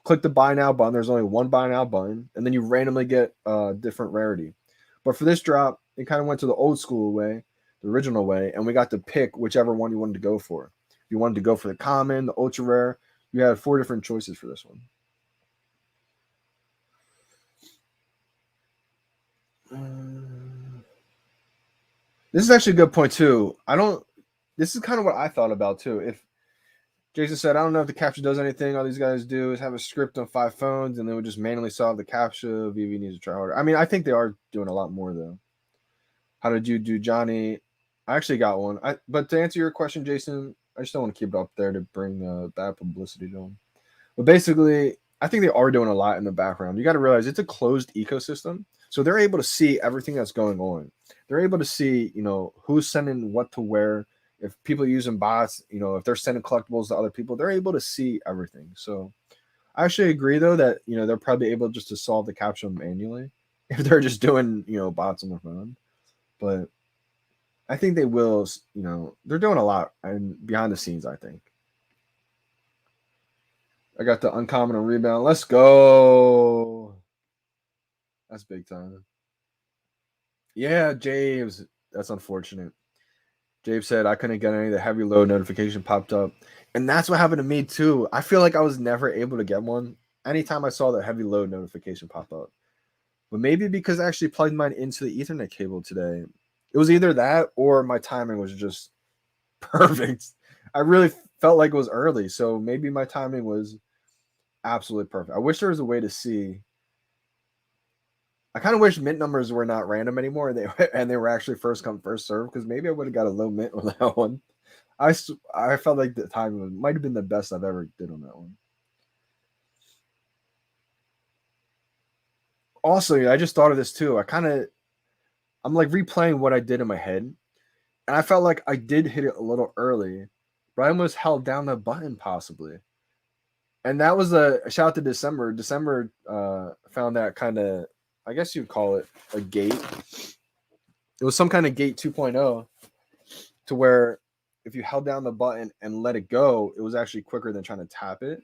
S1: click the buy now button. There's only one buy now button, and then you randomly get a different rarity. But for this drop, it kind of went to the old school way, the original way, and we got to pick whichever one you wanted to go for. If you wanted to go for the common, the ultra rare, you had 4 different choices for this one. This is actually a good point too. This is kind of what I thought about too. If Jason said, I don't know if the captcha does anything. All these guys do is have a script on 5 phones and they would just manually solve the captcha. VeVe needs to try harder. I mean, I think they are doing a lot more though. How did you do, Johnny? I actually got one. But to answer your question, Jason, I just don't want to keep it up there to bring bad publicity to them. But basically, I think they are doing a lot in the background. You got to realize it's a closed ecosystem. So they're able to see everything that's going on. They're able to see, who's sending what to where. If people are using bots, if they're sending collectibles to other people, they're able to see everything. So I actually agree, though, that, they're probably able just to solve the captcha manually if they're just doing, bots on their phone. But I think they will, they're doing a lot and behind the scenes, I think. I got the uncommon and rebound. Let's go. That's big time. Yeah, James. That's unfortunate. James said I couldn't get any. The heavy load notification popped up. And that's what happened to me too. I feel like I was never able to get one anytime I saw the heavy load notification pop up. But maybe because I actually plugged mine into the Ethernet cable today. It was either that or my timing was just perfect. I really felt like it was early. So maybe my timing was absolutely perfect. I wish there was a way to see. I kind of wish mint numbers were not random anymore, and they were actually first come first serve, because maybe I would have got a low mint on that one. I felt like the timing might have been the best I've ever did on that one. Also, I just thought of this too. I'm like replaying what I did in my head, and I felt like I did hit it a little early, but I almost held down the button possibly. And that was a shout out to December. December found that kind of, I guess you'd call it a gate. It was some kind of gate 2.0 to where if you held down the button and let it go, it was actually quicker than trying to tap it.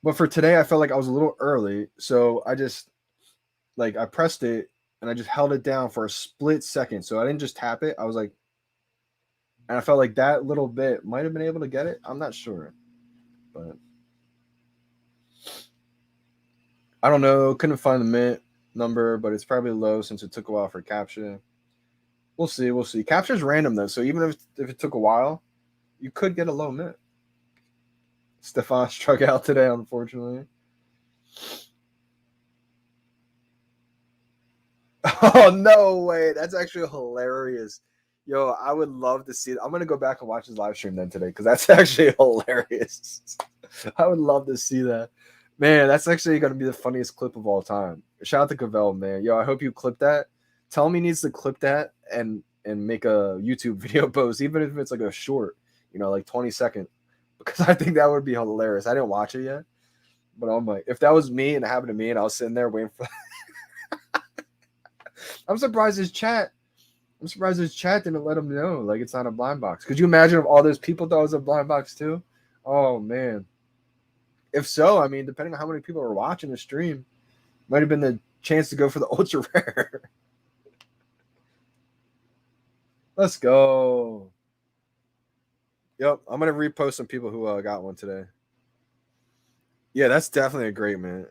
S1: But for today, I felt like I was a little early. So I just, I pressed it and I just held it down for a split second. So I didn't just tap it. I was like, and I felt like that little bit might have been able to get it. I'm not sure. But I don't know. Couldn't find the mint number, but it's probably low since it took a while for captcha. We'll see. We'll see. Captcha's random though, so even if it took a while, you could get a low mint. Stefan struck out today, unfortunately. Oh no way! That's actually hilarious. Yo, I would love to see it. I'm gonna go back and watch his live stream then today, because that's actually hilarious. I would love to see that. Man, that's actually going to be the funniest clip of all time. Shout out to Cavell, man. Yo, I hope you clip that. Tell him he needs to clip that and make a YouTube video post, even if it's like a short, like 20 second, because I think that would be hilarious. I didn't watch it yet, But I'm like, if that was me and it happened to me and I was sitting there waiting for I'm surprised his chat didn't let him know like it's not a blind box. Could you imagine if all those people thought it was a blind box too? Oh man. If so, I mean, depending on how many people are watching the stream, might have been the chance to go for the ultra rare. Let's go. Yep, I'm gonna repost some people who got one today. Yeah, that's definitely a great man.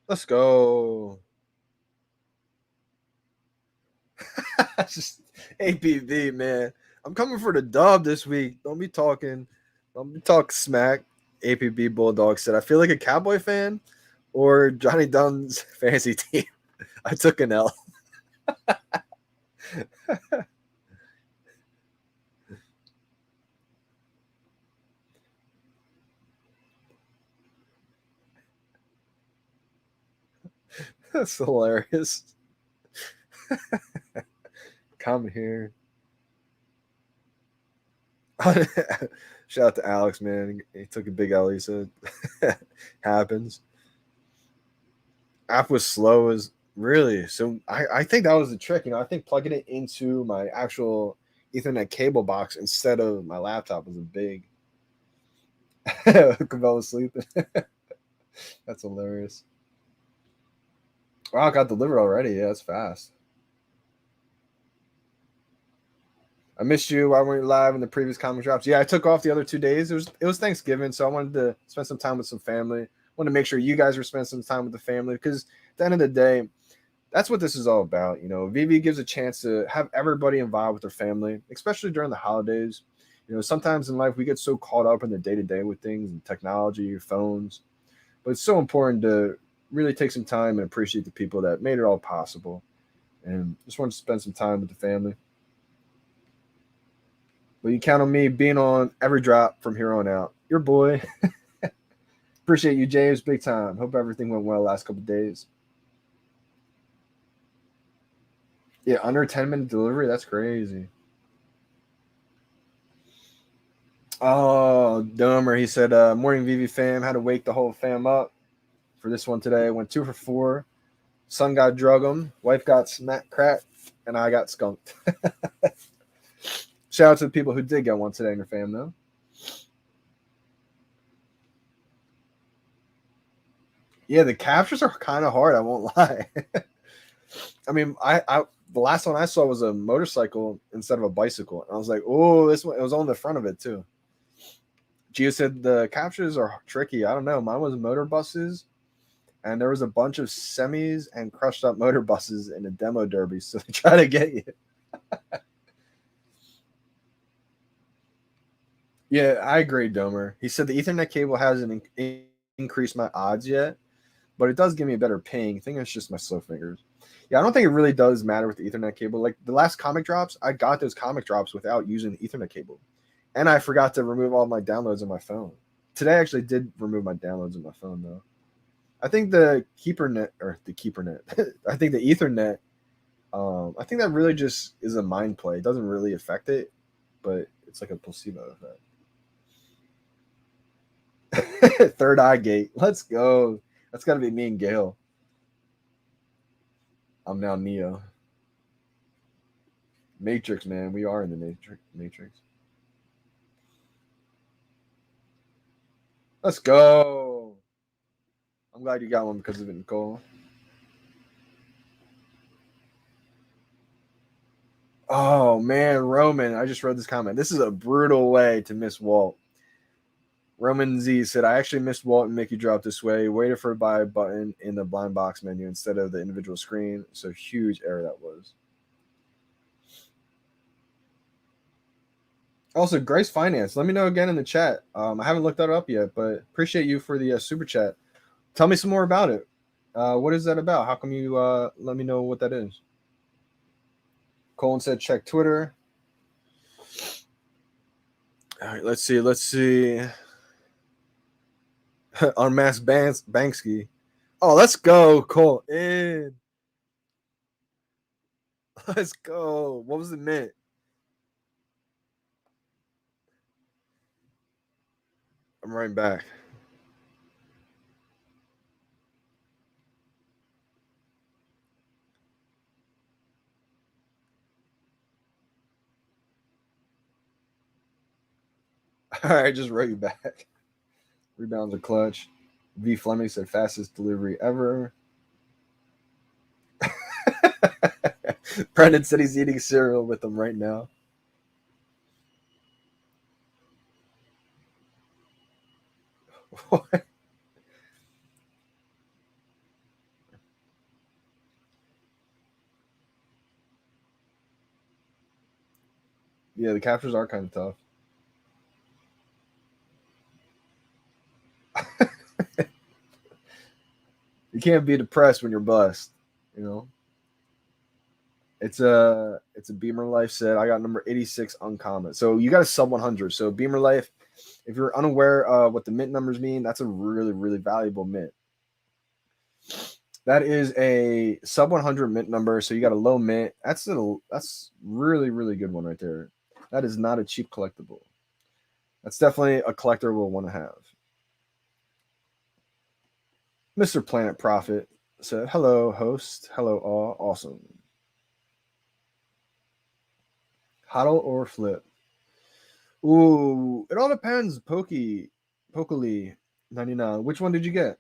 S1: Let's go. Just APV, man. I'm coming for the dub this week. Don't be talking smack. APB Bulldog said, I feel like a Cowboy fan or Johnny Dunn's fantasy team. I took an L. That's hilarious. Come here. Shout out to Alex, man. He took a big L. He said, happens. App was slow as really. So I think that was the trick. I think plugging it into my actual Ethernet cable box instead of my laptop was a big. Cabell was sleeping. That's hilarious. Wow, it got delivered already. Yeah, it's fast. I missed you while we were live in the previous comic drops. Yeah, I took off the other 2 days. It was Thanksgiving, so I wanted to spend some time with some family. I wanted to make sure you guys were spending some time with the family because at the end of the day, that's what this is all about. VeVe gives a chance to have everybody involved with their family, especially during the holidays. Sometimes in life we get so caught up in the day to day with things and technology, phones, but it's so important to really take some time and appreciate the people that made it all possible. And just wanted to spend some time with the family. But you count on me being on every drop from here on out. Your boy. Appreciate you, James. Big time. Hope everything went well last couple of days. Yeah, under 10-minute delivery. That's crazy. Oh, Dumber. He said, morning VeVe fam. Had to wake the whole fam up for this one today. Went 2 for 4. Son got drug him. Wife got smack cracked. And I got skunked. Shout out to the people who did get one today in your fam, though. Yeah, the captures are kind of hard. I won't lie. I mean, I the last one I saw was a motorcycle instead of a bicycle. And I was like, oh, this one, it was on the front of it too. Gio said the captures are tricky. I don't know. Mine was motor buses, and there was a bunch of semis and crushed up motor buses in a demo derby. So they try to get you. Yeah, I agree, Domer. He said the Ethernet cable hasn't increased my odds yet, but it does give me a better ping. I think it's just my slow fingers. Yeah, I don't think it really does matter with the Ethernet cable. Like the last comic drops, I got those comic drops without using the Ethernet cable. And I forgot to remove all my downloads on my phone. Today I actually did remove my downloads on my phone though. I think the KeeperNet I think the Ethernet, I think that really just is a mind play. It doesn't really affect it, but it's like a placebo effect. Third eye gate. Let's go. That's got to be me and Gail. I'm now Neo. Matrix, man. We are in the Matrix. Let's go. I'm glad you got one because of it, Nicole. Oh, man. Roman. I just read this comment. This is a brutal way to miss Walt. Roman Z said, I actually missed Walt and Mickey drop this way. Waited for a buy button in the blind box menu instead of the individual screen. So huge error that was. Also, Grace Finance. Let me know again in the chat. I haven't looked that up yet, but appreciate you for the super chat. Tell me some more about it. What is that about? How come you let me know what that is? Colin said, check Twitter. All right, let's see. Unmasked Banksy. Oh, let's go, Cole. In. Let's go. What was the mint? I'm right back. All right, just wrote you back. Rebounds are clutch. V Fleming said fastest delivery ever. Brendan said he's eating cereal with them right now. What? Yeah, the captures are kind of tough. You can't be depressed when you're blessed, you know. It's a Beamer Life said I got number 86 uncommon. So you got a sub 100. So Beamer Life, if you're unaware of what the mint numbers mean, that's a really, really valuable mint. That is a sub 100 mint number. So you got a low mint. That's really, really good one right there. That is not a cheap collectible. That's definitely a collector will want to have. Mr. Planet Prophet said, hello, host. Hello, all. Awesome. Hodl or flip? Ooh, it all depends. Pokely 99. Which one did you get?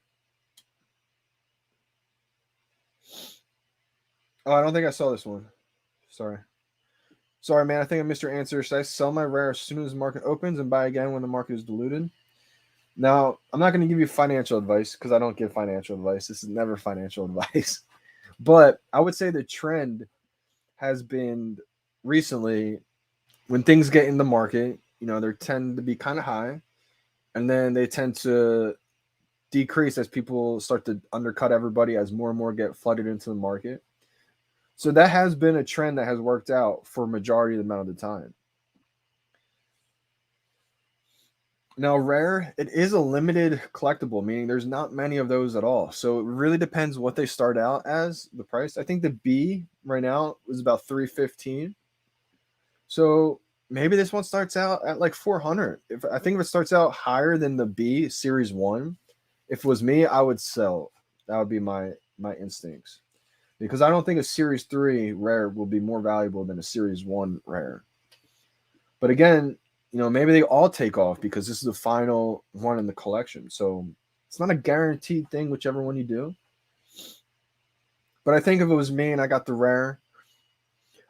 S1: Oh, I don't think I saw this one. Sorry, man. I think I missed your answer. Should I sell my rare as soon as the market opens and buy again when the market is diluted? Now, I'm not going to give you financial advice because I don't give financial advice. This is never financial advice. But I would say the trend has been recently when things get in the market, you know, they tend to be kind of high and then they tend to decrease as people start to undercut everybody as more and more get flooded into the market. So that has been a trend that has worked out for a majority of the amount of the time. Now, rare, it is a limited collectible, meaning there's not many of those at all. So it really depends what they start out as, the price. I think the B right now is about 315. So maybe this one starts out at like 400. If it starts out higher than the B Series 1, if it was me, I would sell. That would be my instincts. Because I don't think a Series 3 rare will be more valuable than a Series 1 rare. But again, you know, maybe they all take off because this is the final one in the collection. So it's not a guaranteed thing, whichever one you do. But I think if it was me and I got the rare,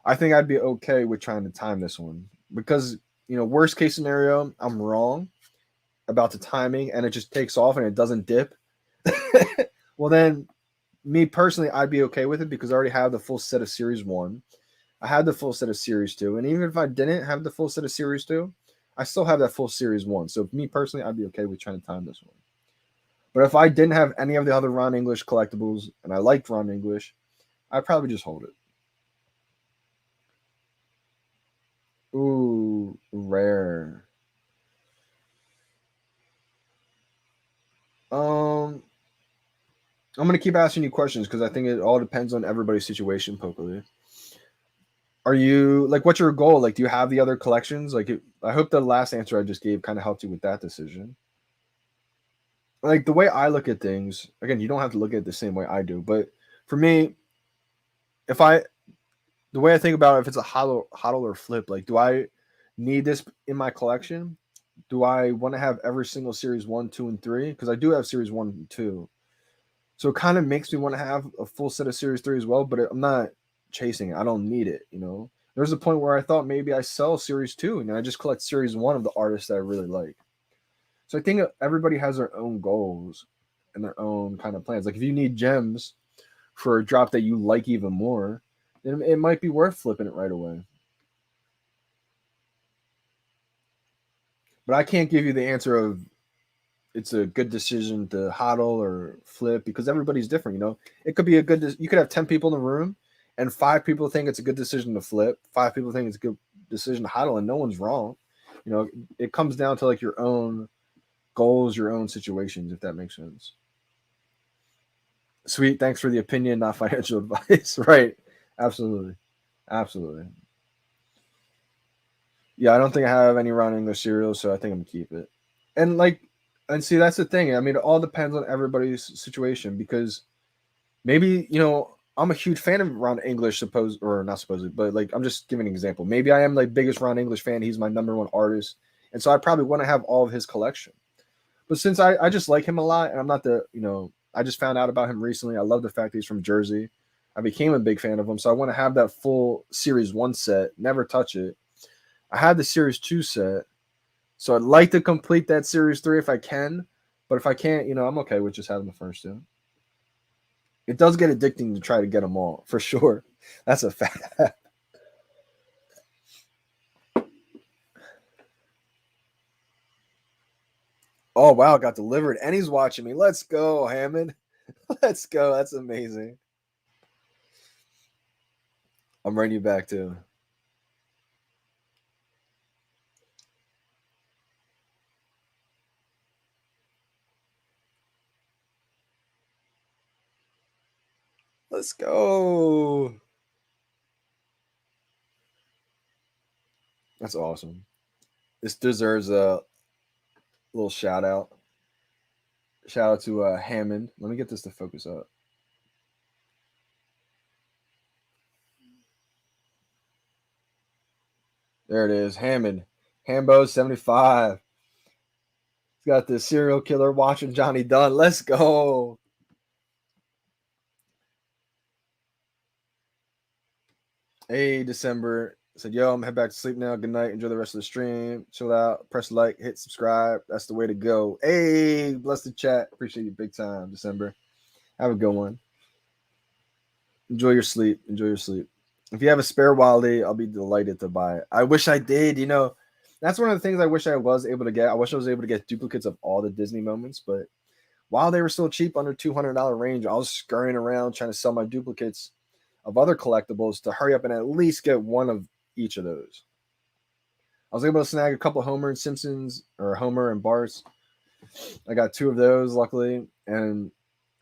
S1: I think I'd be okay with trying to time this one. Because, you know, worst case scenario, I'm wrong about the timing and it just takes off and it doesn't dip. Well, then, me personally, I'd be okay with it because I already have the full set of Series 1. I had the full set of Series 2. And even if I didn't have the full set of Series 2, I still have that full Series 1. So me personally, I'd be okay with trying to time this one. But if I didn't have any of the other Ron English collectibles and I liked Ron English, I'd probably just hold it. Ooh, rare. I'm gonna keep asking you questions because I think it all depends on everybody's situation, Pokerly. Are you like what's your goal? Like, do you have the other collections? I hope the last answer I just gave kind of helped you with that decision. Like the way I look at things, again, you don't have to look at it the same way I do, but for me, if I the way I think about it, if it's a hodl or flip, like do I need this in my collection? Do I want to have every single series 1, 2, and 3? Because I do have series 1 and 2. So it kind of makes me want to have a full set of series 3 as well, but I'm not chasing it. I don't need it, you know. There's a point where I thought maybe I sell series 2 and I just collect series 1 of the artists that I really like. So I think everybody has their own goals and their own kind of plans. Like if you need gems for a drop that you like even more, then it might be worth flipping it right away. But I can't give you the answer of it's a good decision to hodl or flip because everybody's different, you know. It could be you could have 10 people in the room and 5 people think it's a good decision to flip, 5 people think it's a good decision to hodl, and no one's wrong. You know, it comes down to like your own goals, your own situations, if that makes sense. Sweet, thanks for the opinion, not financial advice. Right. Absolutely. Absolutely. Yeah, I don't think I have any round English cereals, so I think I'm gonna keep it. And like, and see, that's the thing. I mean, it all depends on everybody's situation, because maybe, you know, I'm a huge fan of Ron English, or not supposedly, but like, I'm just giving an example. Maybe I am like biggest Ron English fan. He's my #1 artist, and so I probably want to have all of his collection. But since I just like him a lot, and I'm not the, you know, I just found out about him recently. I love the fact that he's from Jersey. I became a big fan of him, so I want to have that full Series 1 set, never touch it. I had the Series 2 set, so I'd like to complete that Series 3 if I can. But if I can't, you know, I'm okay with just having the first two. It does get addicting to try to get them all, for sure. That's a fact. Oh, wow, got delivered, and he's watching me. Let's go, Hammond. Let's go. That's amazing. I'm writing you back, too. Let's go. That's awesome. This deserves a little shout out. Shout out to Hammond. Let me get this to focus up. There it is. Hammond. Hambo 75. He's got the serial killer watching Johnny Dunn. Let's go. Hey, December. Said, yo, I'm gonna head back to sleep now. Good night. Enjoy the rest of the stream. Chill out. Press like, hit subscribe. That's the way to go. Hey, bless the chat. Appreciate you big time, December. Have a good one. Enjoy your sleep. Enjoy your sleep. If you have a spare Wally, I'll be delighted to buy it. I wish I did. You know, that's one of the things I wish I was able to get. I wish I was able to get duplicates of all the Disney moments, but while they were still cheap, under $200 range, I was scurrying around trying to sell my duplicates of other collectibles to hurry up and at least get one of each of those. I was able to snag a couple Homer and Simpsons, or Homer and Bart's. I got 2 of those, luckily, and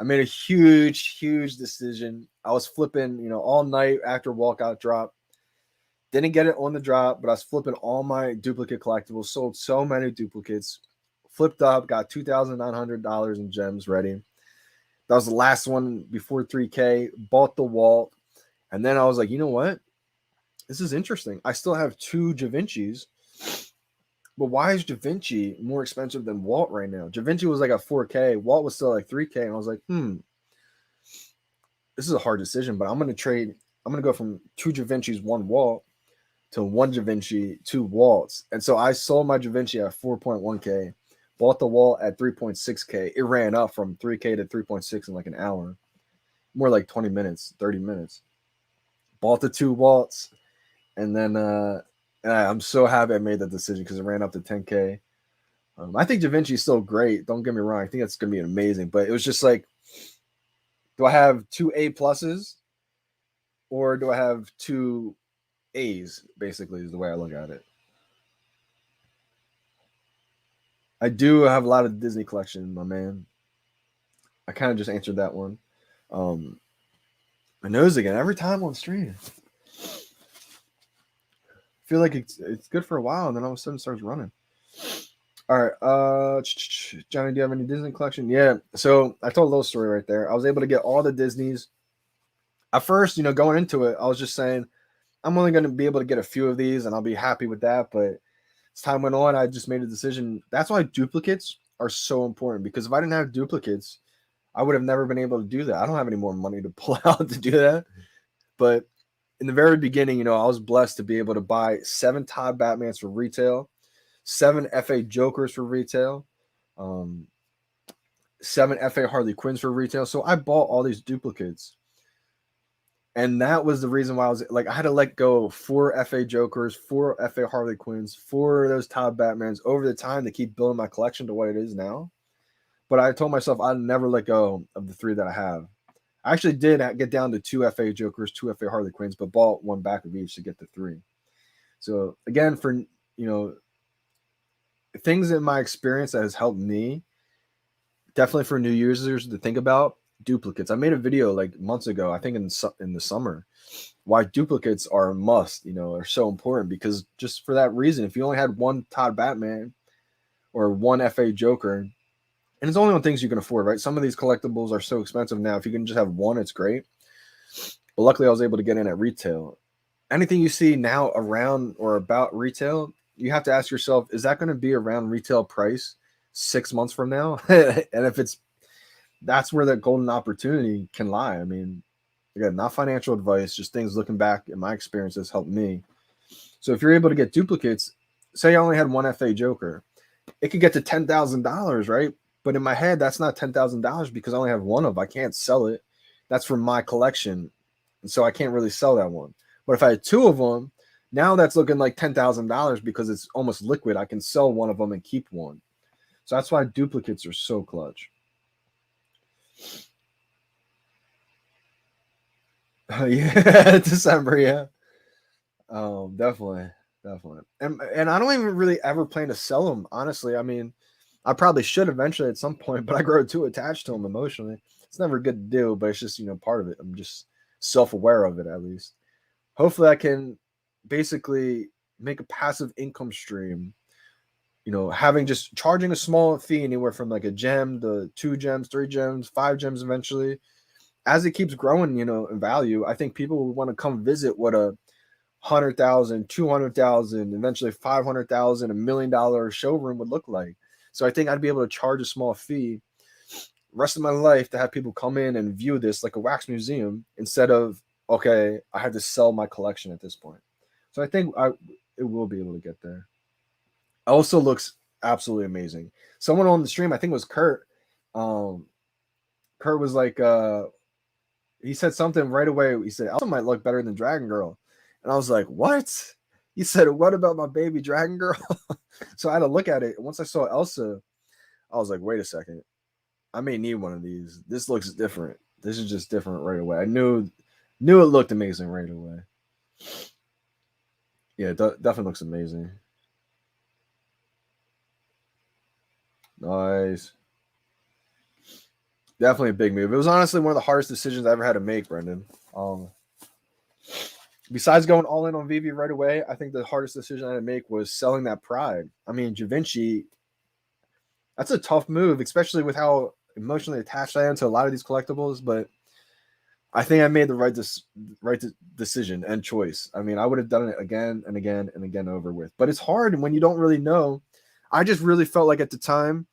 S1: I made a huge decision. I was flipping, you know, all night after walkout drop. Didn't get it on the drop, but I was flipping all my duplicate collectibles. Sold so many duplicates. Flipped up, got $2,900 in gems ready. That was the last one before 3K. Bought the Walt, and then I was like, you know what? This is interesting. I still have 2 Da Vinci's, but why is Da Vinci more expensive than Walt right now? Da Vinci was like a 4K. Walt was still like 3K, and I was like, this is a hard decision, but I'm going to trade. I'm going to go from 2 Da Vinci's, 1 Walt, to 1 Da Vinci, 2 Walt's. And so I sold my Da Vinci at 4.1K, bought the Walt at 3.6K. It ran up from 3K to 3.6 in like an hour, more like 20 minutes, 30 minutes. Bought the 2 Walt's, and then and I'm so happy I made that decision because it ran up to 10K. I think Da Vinci is still great. Don't get me wrong. I think it's going to be amazing. But it was just like, do I have 2 A pluses, or do I have 2 A's, basically, is the way I look at it. I do have a lot of Disney collection, my man. I kind of just answered that one. My nose again every time on stream. I feel like it's good for a while, and then all of a sudden it starts running. All right, Johnny, do you have any Disney collection? Yeah. So I told a little story right there. I was able to get all the Disneys. At first, you know, going into it, I was just saying I'm only going to be able to get a few of these, and I'll be happy with that. But as time went on, I just made a decision. That's why duplicates are so important, because if I didn't have duplicates, I would have never been able to do that. I don't have any more money to pull out to do that. But in the very beginning, you know, I was blessed to be able to buy 7 Todd Batmans for retail, 7 FA Jokers for retail, 7 FA Harley Quinns for retail. So I bought all these duplicates. And that was the reason why I was like, I had to let go of 4 FA Jokers, 4 FA Harley Quinns, 4 of those Todd Batmans over the time to keep building my collection to what it is now. But I told myself I'd never let go of the 3 that I have. I actually did get down to 2 FA Jokers, 2 FA Harley Quinns, but bought one back of each to get to 3. So again, for things in my experience that has helped me, definitely for new users to think about duplicates. I made a video like months ago, I think in the summer, why duplicates are a must, are so important, because just for that reason, if you only had one Todd Batman or one FA Joker, and it's only on things you can afford, right? Some of these collectibles are so expensive now. If you can just have one, it's great. But luckily, I was able to get in at retail. Anything you see now around or about retail, you have to ask yourself, is that going to be around retail price 6 months from now? And if that's where the golden opportunity can lie. I mean, again, not financial advice, just things looking back in my experience has helped me. So if you're able to get duplicates, say I only had one FA Joker, it could get to $10,000, right? But in my head, that's not $10,000 because I only have one of them. I can't sell it. That's from my collection. And so I can't really sell that one. But if I had 2 of them, now that's looking like $10,000 because it's almost liquid. I can sell one of them and keep one. So that's why duplicates are so clutch. Yeah, December, yeah. Definitely. And I don't even really ever plan to sell them, honestly. I mean, I probably should eventually at some point, but I grow too attached to them emotionally. It's never good to do, but it's just, part of it. I'm just self-aware of it, at least. Hopefully I can basically make a passive income stream, having just charging a small fee anywhere from like a gem to 2 gems, 3 gems, 5 gems eventually. As it keeps growing, in value, I think people will want to come visit what a 100,000, 200,000, eventually 500,000, $1 million showroom would look like. So I think I'd be able to charge a small fee rest of my life to have people come in and view this like a wax museum instead of, okay, I had to sell my collection at this point. So I think it will be able to get there. Also looks absolutely amazing. Someone on the stream, I think it was Kurt. Kurt was like, he said something right away. He said, Elsa might look better than Dragon Girl. And I was like, what? He said, what about my baby Dragon Girl? So I had to look at it. Once I saw Elsa, I was like, wait a second. I may need one of these. This looks different. This is just different right away. I knew it looked amazing right away. Yeah, it definitely looks amazing. Nice. Definitely a big move. It was honestly one of the hardest decisions I ever had to make, Brendan. Besides going all in on VeVe right away, I think the hardest decision I had to make was selling that pride. I mean, Givenchy, that's a tough move, especially with how emotionally attached I am to a lot of these collectibles. But I think I made the right decision and choice. I mean, I would have done it again and again and again over with. But it's hard when you don't really know. I just really felt like at the time,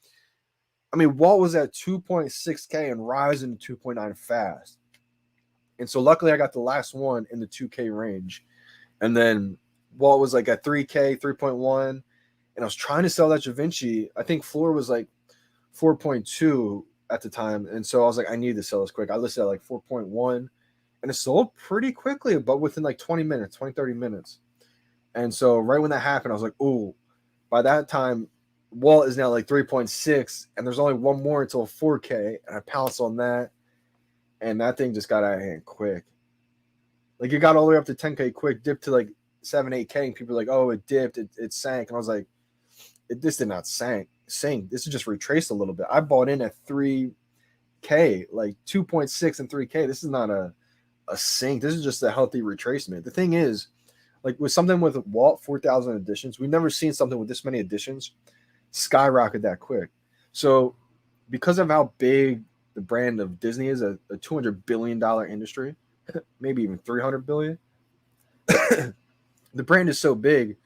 S1: I mean, Walt was at 2.6K and rising to 2.9 fast. And so luckily I got the last one in the 2K range. And then Walt was like at 3K, 3.1. And I was trying to sell that Givenchy. I think floor was like 4.2 at the time. And so I was like, I need to sell this quick. I listed at like 4.1. And it sold pretty quickly, but within like 20 minutes, 20, 30 minutes. And so right when that happened, I was like, oh, by that time, Walt is now like 3.6. And there's only one more until 4K. And I pounced on that. And that thing just got out of hand quick. Like it got all the way up to 10K quick, dipped to like 7, 8K, and people were like, oh, it dipped, it sank. And I was like, this did not sink. This is just retraced a little bit. I bought in at 3K, like 2.6 and 3K. This is not a sink. This is just a healthy retracement. The thing is, like with something with Walt 4,000 editions, we've never seen something with this many editions skyrocket that quick. So because of how big the brand of Disney is, a $200 billion industry, maybe even 300 billion. The brand is so big,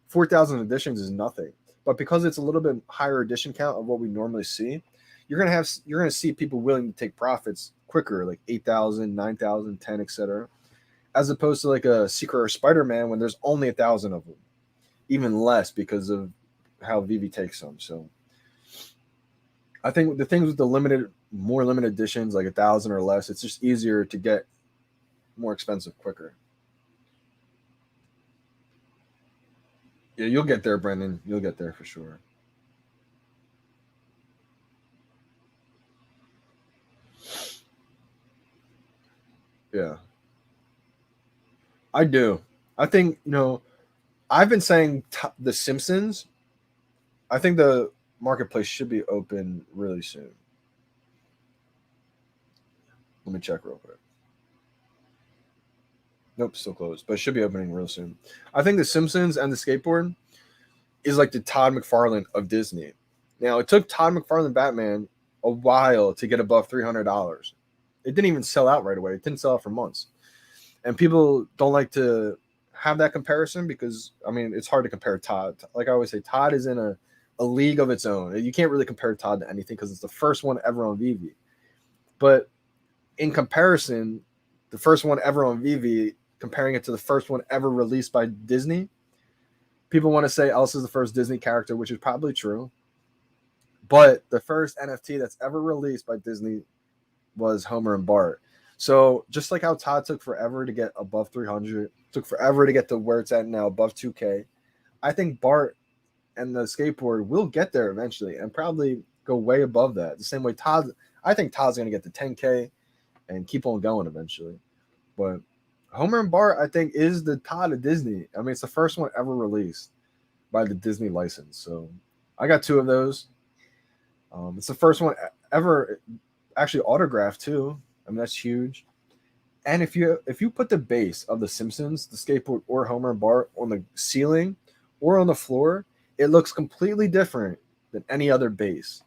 S1: 4,000 editions is nothing. But because it's a little bit higher edition count of what we normally see, you're gonna see people willing to take profits quicker, like 8,000, 9,000, 10, etc. As opposed to like a Secret or Spider-Man when there's only 1,000 of them, even less because of how VeVe takes them. So I think the things with the more limited editions, like 1,000 or less, it's just easier to get more expensive quicker. Yeah, you'll get there, Brendan. You'll get there for sure. Yeah, I do. I think, I've been saying The Simpsons. I think the marketplace should be open really soon. Let me check real quick. Nope, still closed, but it should be opening real soon. I think The Simpsons and the skateboard is like the Todd McFarlane of Disney. Now, it took Todd McFarlane Batman a while to get above $300. It didn't even sell out right away. It didn't sell out for months. And people don't like to have that comparison because, I mean, it's hard to compare Todd. Like I always say, Todd is in a league of its own. You can't really compare Todd to anything because it's the first one ever on VeVe. But in comparison, the first one ever on VeVe, comparing it to the first one ever released by Disney, people want to say Elsa's the first Disney character, which is probably true. But the first NFT that's ever released by Disney was Homer and Bart. So just like how Todd took forever to get above 300, took forever to get to where it's at now, above 2K, I think Bart and the skateboard will get there eventually and probably go way above that. The same way I think Todd's going to get to 10K and keep on going eventually. But Homer and Bart, I think, is the Todd of Disney. I mean, it's the first one ever released by the Disney license. So I got two of those. It's the first one ever actually autographed too. I mean, that's huge. And if you put the base of The Simpsons, the skateboard, or Homer and Bart on the ceiling or on the floor, it looks completely different than any other base.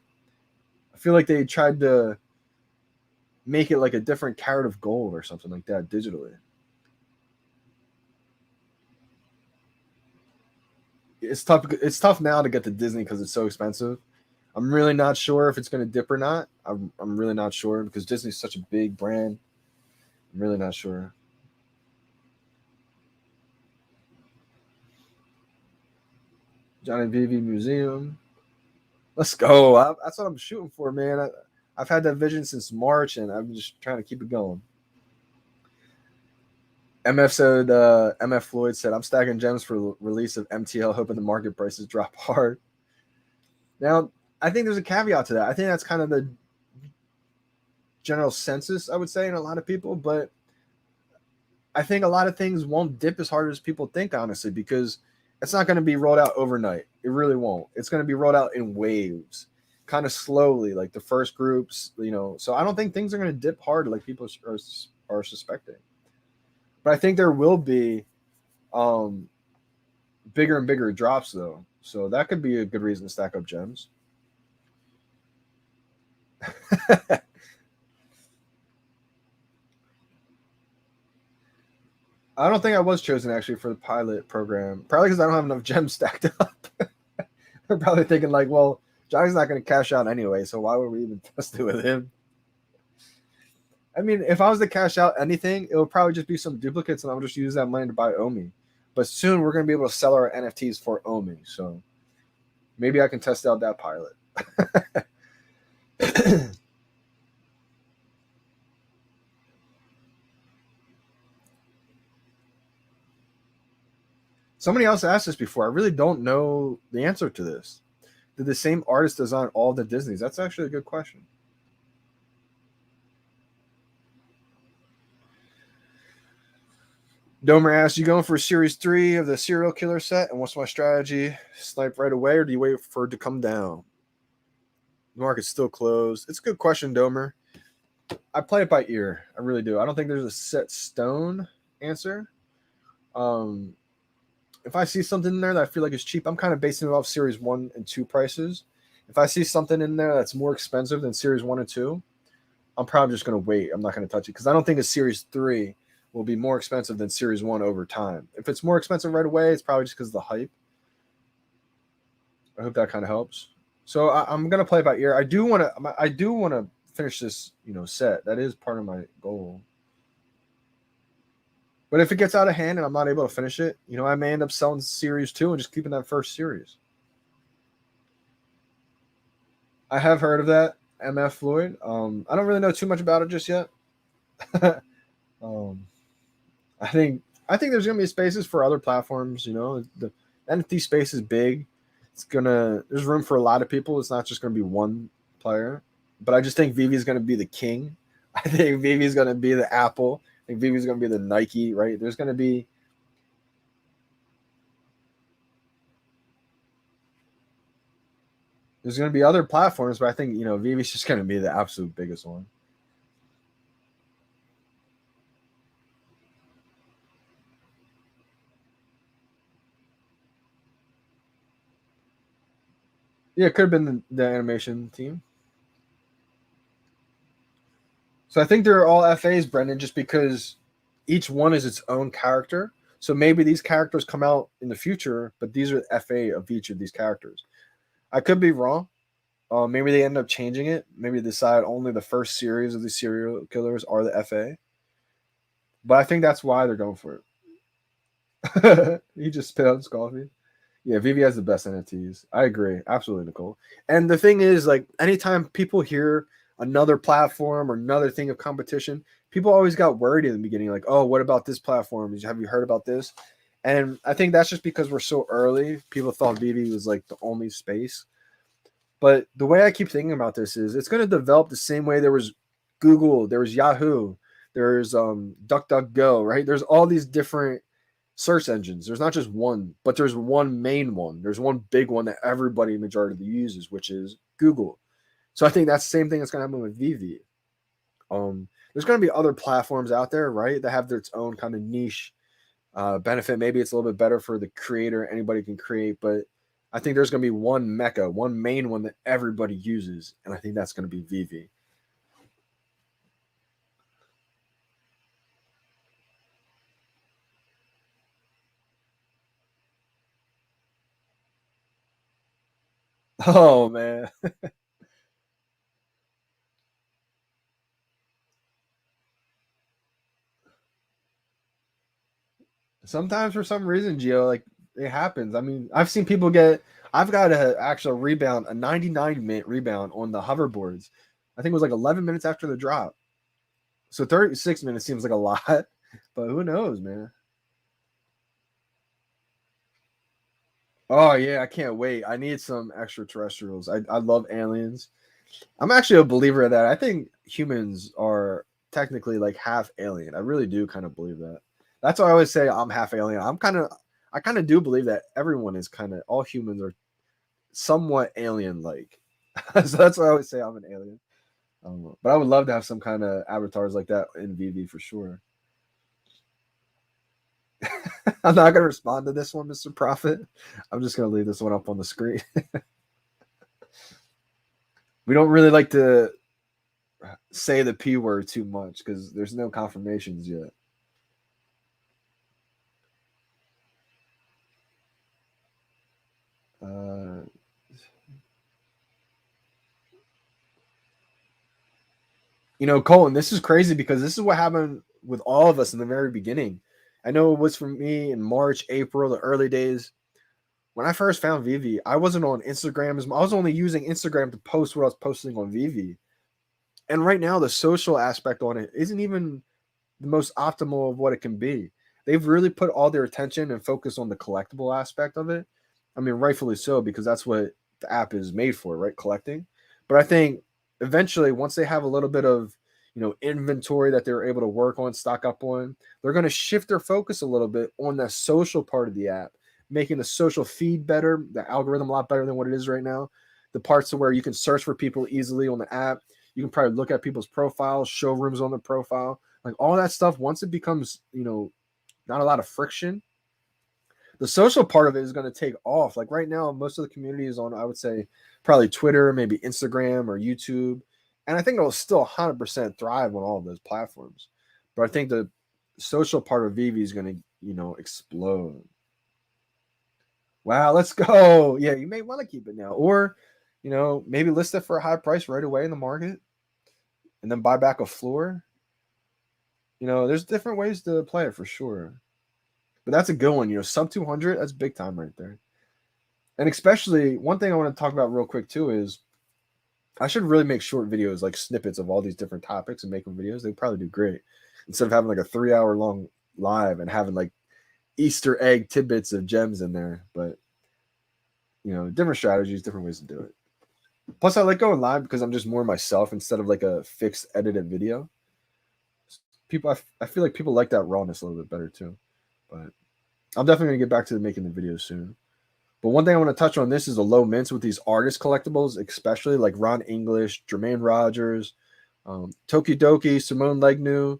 S1: I feel like they tried to make it like a different carat of gold or something like that digitally. It's tough. It's tough now to get to Disney because it's so expensive. I'm really not sure if it's going to dip or not. I'm really not sure because Disney's such a big brand. I'm really not sure. Johnny VeVe Museum. Let's go. That's what I'm shooting for, man. I've had that vision since March, and I'm just trying to keep it going. MF Floyd said, I'm stacking gems for release of MTL, hoping the market prices drop hard. Now, I think there's a caveat to that. I think that's kind of the general census, I would say, in a lot of people, but I think a lot of things won't dip as hard as people think, honestly, because it's not going to be rolled out overnight. It really won't. It's going to be rolled out in waves, kind of slowly, like the first groups, So I don't think things are going to dip hard like people are suspecting. But I think there will be bigger and bigger drops, though. So that could be a good reason to stack up gems. I don't think I was chosen actually for the pilot program. Probably because I don't have enough gems stacked up. They're probably thinking like, well, Johnny's not going to cash out anyway, so why would we even test it with him? I mean, if I was to cash out anything, it would probably just be some duplicates, and I'll just use that money to buy Omi. But soon we're going to be able to sell our NFTs for Omi, so maybe I can test out that pilot. Somebody else asked this before. I really don't know the answer to this. Did the same artist design all the Disneys? That's actually a good question. Domer asks, you going for Series 3 of the serial killer set? And what's my strategy? Snipe right away, or do you wait for it to come down? The market's still closed. It's a good question, Domer. I play it by ear. I really do. I don't think there's a set stone answer. If I see something in there that I feel like is cheap, I'm kind of basing it off Series 1 and 2 prices. If I see something in there that's more expensive than Series 1 and 2, I'm probably just going to wait. I'm not going to touch it because I don't think a Series 3 will be more expensive than Series 1 over time. If it's more expensive right away, it's probably just because of the hype. I hope that kind of helps. So I'm going to play by ear. I do want to finish this, set. That is part of my goal. But if it gets out of hand and I'm not able to finish it, I may end up selling Series 2 and just keeping that first series. I have heard of that, MF Floyd. I don't really know too much about it just yet. I think there's going to be spaces for other platforms. The NFT space is big. There's room for a lot of people. It's not just going to be one player. But I just think VeVe is going to be the king. I think VeVe is going to be the Apple think VeVe is going to be the Nike, right? There's going to be other platforms, but I think VeVe is just going to be the absolute biggest one. Yeah, it could have been the animation team. So I think they're all FAs, Brendan, just because each one is its own character. So maybe these characters come out in the future, but these are the FA of each of these characters. I could be wrong. Maybe they end up changing it. Maybe they decide only the first series of the serial killers are the FA. But I think that's why they're going for it. He just spit out his coffee. Yeah, VeVe has the best NFTs. I agree. Absolutely, Nicole. And the thing is, like, anytime people hear another platform or another thing of competition, people always got worried in the beginning, like, oh, what about this platform? Have you heard about this? And I think that's just because we're so early. People thought VeVe was like the only space. But the way I keep thinking about this is it's going to develop the same way there was Google, there was Yahoo, there's DuckDuckGo, right? There's all these different search engines. There's not just one, but there's one main one. There's one big one that everybody majority uses, which is Google. So I think that's the same thing that's going to happen with VeVe. There's going to be other platforms out there, right, that have their own kind of niche benefit. Maybe it's a little bit better for the creator. Anybody can create, but I think there's going to be one mecca, one main one that everybody uses, and I think that's going to be VeVe. Oh man. Sometimes for some reason, Gio, like it happens. I mean, I've seen people get. I've got a actual rebound, a 99-minute rebound on the hoverboards. I think it was like 11 minutes after the drop. So 36 minutes seems like a lot, but who knows, man? Oh yeah, I can't wait. I need some extraterrestrials. I love aliens. I'm actually a believer of that. I think humans are technically like half alien. I really do kind of believe that. That's why I always say I'm half alien. I kind of do believe that everyone is kind of all humans are somewhat alien like. So that's why I always say I'm an alien. But I would love to have some kind of avatars like that in VV for sure. I'm not gonna respond to this one, Mr. Prophet. I'm just gonna leave this one up on the screen. We don't really like to say the P word too much because there's no confirmations yet. Uh, Colin, this is crazy because this is what happened with all of us in the very beginning. I know it was for me in March, April, the early days. When I first found VeVe, I wasn't on Instagram. I was only using Instagram to post what I was posting on VeVe. And right now, the social aspect on it isn't even the most optimal of what it can be. They've really put all their attention and focus on the collectible aspect of it. I mean, rightfully so, because that's what the app is made for, right? Collecting. But I think eventually, once they have a little bit of inventory that they're able to work on, stock up on, they're going to shift their focus a little bit on the social part of the app, making the social feed better, the algorithm a lot better than what it is right now. The parts of where you can search for people easily on the app. You can probably look at people's profiles, showrooms on the profile, like all that stuff. Once it becomes, not a lot of friction, the social part of it is going to take off. Like right now, most of the community is on, I would say, probably Twitter, maybe Instagram or YouTube. And I think it'll still 100% thrive on all of those platforms. But I think the social part of VeVe is going to, explode. Wow, let's go. Yeah, you may want to keep it now. Or, maybe list it for a high price right away in the market and then buy back a floor. There's different ways to play it for sure. But that's a good one. Sub 200, that's big time right there. And especially one thing I want to talk about real quick too is I should really make short videos, like snippets of all these different topics and make them videos. They'd probably do great instead of having like a 3 hour long live and having like Easter egg tidbits of gems in there. But different strategies, different ways to do it. Plus, I like going live because I'm just more myself instead of like a fixed edited video. people, I feel like people like that rawness a little bit better too. But I'm definitely gonna get back to making the videos soon. But one thing I want to touch on this is the low mints with these artist collectibles, especially like Ron English, Jermaine Rogers, Tokidoki, Simone Legnu,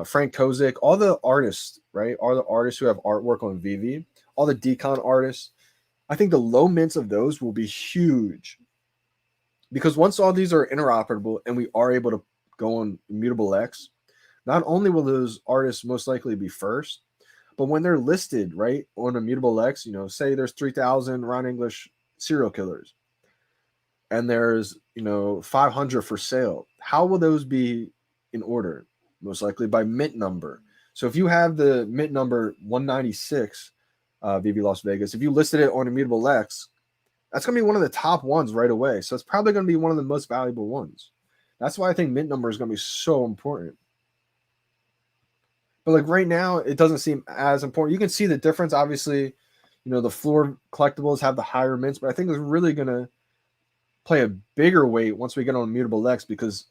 S1: Frank Kozik, all the artists, right? All the artists who have artwork on VeVe, all the decon artists. I think the low mints of those will be huge because once all these are interoperable and we are able to go on Immutable X, not only will those artists most likely be first, but when they're listed, right, on Immutable X, say there's 3,000 Ron English serial killers and there's, 500 for sale. How will those be in order? Most likely by mint number. So if you have the mint number 196, VeVe Las Vegas, if you listed it on Immutable X, that's going to be one of the top ones right away. So it's probably going to be one of the most valuable ones. That's why I think mint number is going to be so important. But like right now, it doesn't seem as important. You can see the difference. Obviously, the floor collectibles have the higher mints, but I think it's really going to play a bigger weight once we get on Immutable X because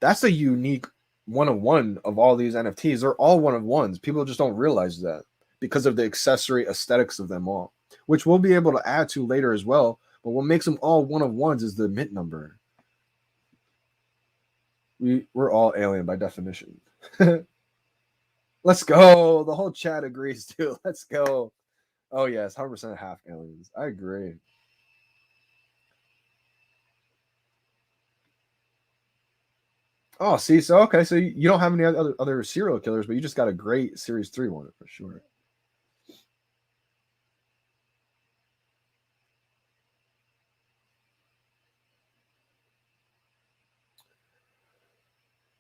S1: that's a unique one-of-one of all these NFTs. They're all one-of-ones. People just don't realize that because of the accessory aesthetics of them all, which we'll be able to add to later as well. But what makes them all one-of-ones is the mint number. We're all alien by definition. Let's go. The whole chat agrees too. Let's go. Oh yes, 100% half aliens. I agree. Oh, see, so okay, so you don't have any other serial killers, but you just got a great Series 3 one for sure.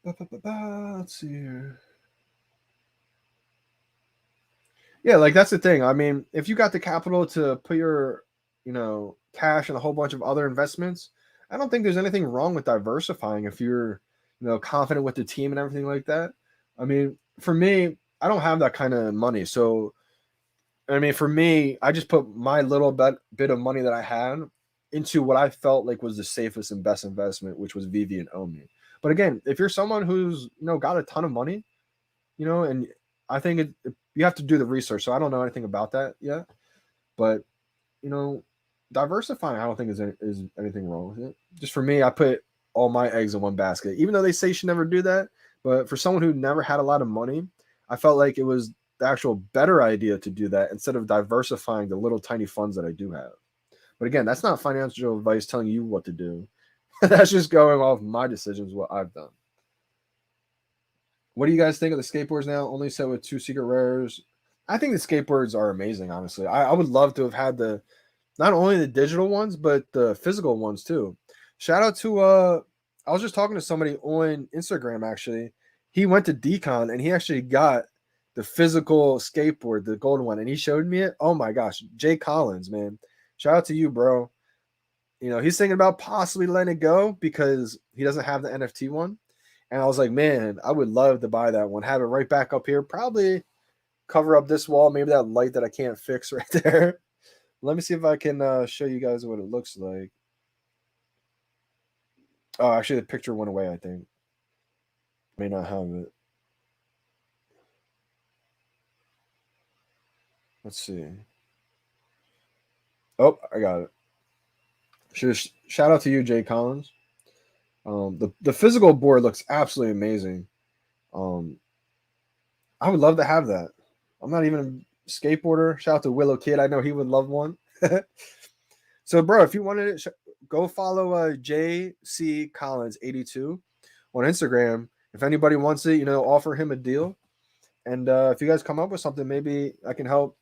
S1: Let's see here. Yeah, like that's the thing. I mean, if you got the capital to put your, cash and a whole bunch of other investments, I don't think there's anything wrong with diversifying if you're, confident with the team and everything like that. I mean, for me, I don't have that kind of money. So, I mean, for me, I just put my little bit of money that I had into what I felt like was the safest and best investment, which was VeVe and Omi. But again, if you're someone who's, got a ton of money, and I think you have to do the research. So I don't know anything about that yet, but diversifying, I don't think is anything wrong with it. Just for me, I put all my eggs in one basket, even though they say you should never do that. But for someone who never had a lot of money, I felt like it was the actual better idea to do that instead of diversifying the little tiny funds that I do have. But again, that's not financial advice telling you what to do. That's just going off my decisions, what I've done. What do you guys think of the skateboards now? Only set with 2 secret rares. I think the skateboards are amazing, honestly. I would love to have had not only the digital ones, but the physical ones too. Shout out to I was just talking to somebody on Instagram actually. He went to Decon and he actually got the physical skateboard, the golden one, and he showed me it. Oh my gosh, Jay Collins, man. Shout out to you, bro. He's thinking about possibly letting it go because he doesn't have the NFT one. And I was like, man, I would love to buy that one, have it right back up here, probably cover up this wall, maybe that light that I can't fix right there. Let me see if I can show you guys what it looks like. Oh, actually, the picture went away, I think. May not have it. Let's see. Oh, I got it. Shout out to you, Jay Collins. The physical board looks absolutely amazing. I would love to have that. I'm not even a skateboarder. Shout out to Willow Kid. I know he would love one. So, bro, if you wanted it, go follow JC Collins 82 on Instagram. If anybody wants it, offer him a deal. And if you guys come up with something, maybe I can help,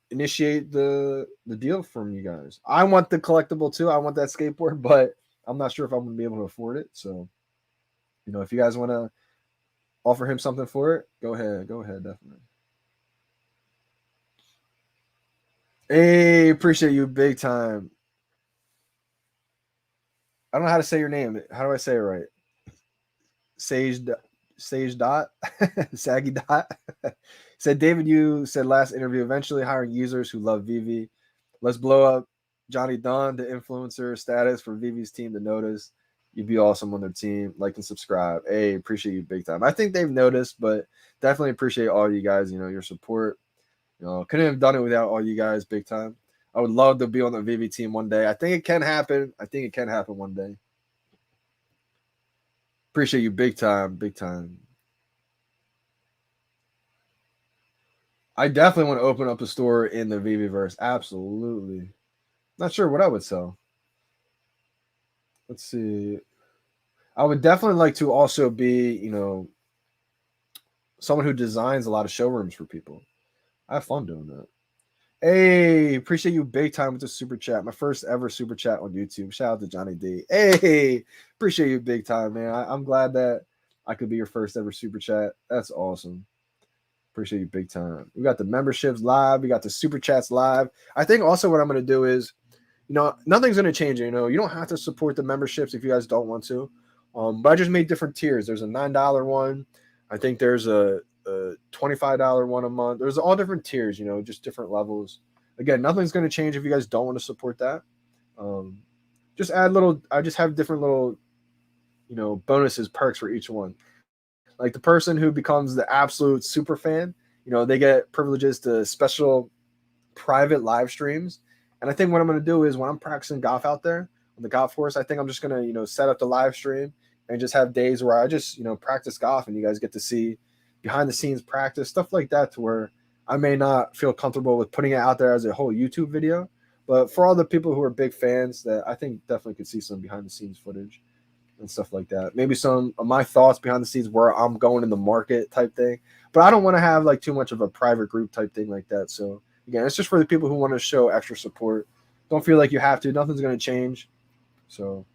S1: initiate the deal from you guys. I want the collectible too. I want that skateboard, but I'm not sure if I'm gonna be able to afford it. So, if you guys want to offer him something for it, go ahead, definitely. Hey, appreciate you big time. I don't know how to say your name. How do I say it right? Sage Dot, Saggy Dot. Said David, you said last interview, eventually hiring users who love VeVe. Let's blow up Johnny Dunn, the influencer status for VeVe's team to notice. You'd be awesome on their team. Like and subscribe. Hey, appreciate you big time. I think they've noticed, but definitely appreciate all you guys. Your support. Couldn't have done it without all you guys big time. I would love to be on the VeVe team one day. I think it can happen. One day. Appreciate you big time, big time. I definitely want to open up a store in the VeVeverse. Absolutely. Not sure what I would sell. Let's see. I would definitely like to also be, someone who designs a lot of showrooms for people. I have fun doing that. Hey, appreciate you big time with the super chat. My first ever super chat on YouTube. Shout out to Johnny D. Hey, appreciate you big time, man. I'm glad that I could be your first ever super chat. That's awesome. Appreciate you big time. We got the memberships live. We got the super chats live. I think also what I'm going to do is, nothing's going to change. You don't have to support the memberships if you guys don't want to. But I just made different tiers. There's a $9 one. I think there's a $25 one a month. There's all different tiers, just different levels. Again, nothing's going to change if you guys don't want to support that. Just add I just have different little, bonuses, perks for each one. Like the person who becomes the absolute super fan, they get privileges to special private live streams. And I think what I'm going to do is when I'm practicing golf out there on the golf course, I think I'm just going to, set up the live stream and just have days where I just, practice golf and you guys get to see behind the scenes practice, stuff like that, to where I may not feel comfortable with putting it out there as a whole YouTube video. But for all the people who are big fans, that I think definitely could see some behind the scenes footage and stuff like that. Maybe some of my thoughts behind the scenes where I'm going in the market type thing. But I don't want to have like too much of a private group type thing like that. So again, it's just for the people who want to show extra support. Don't feel like you have to. Nothing's going to change. So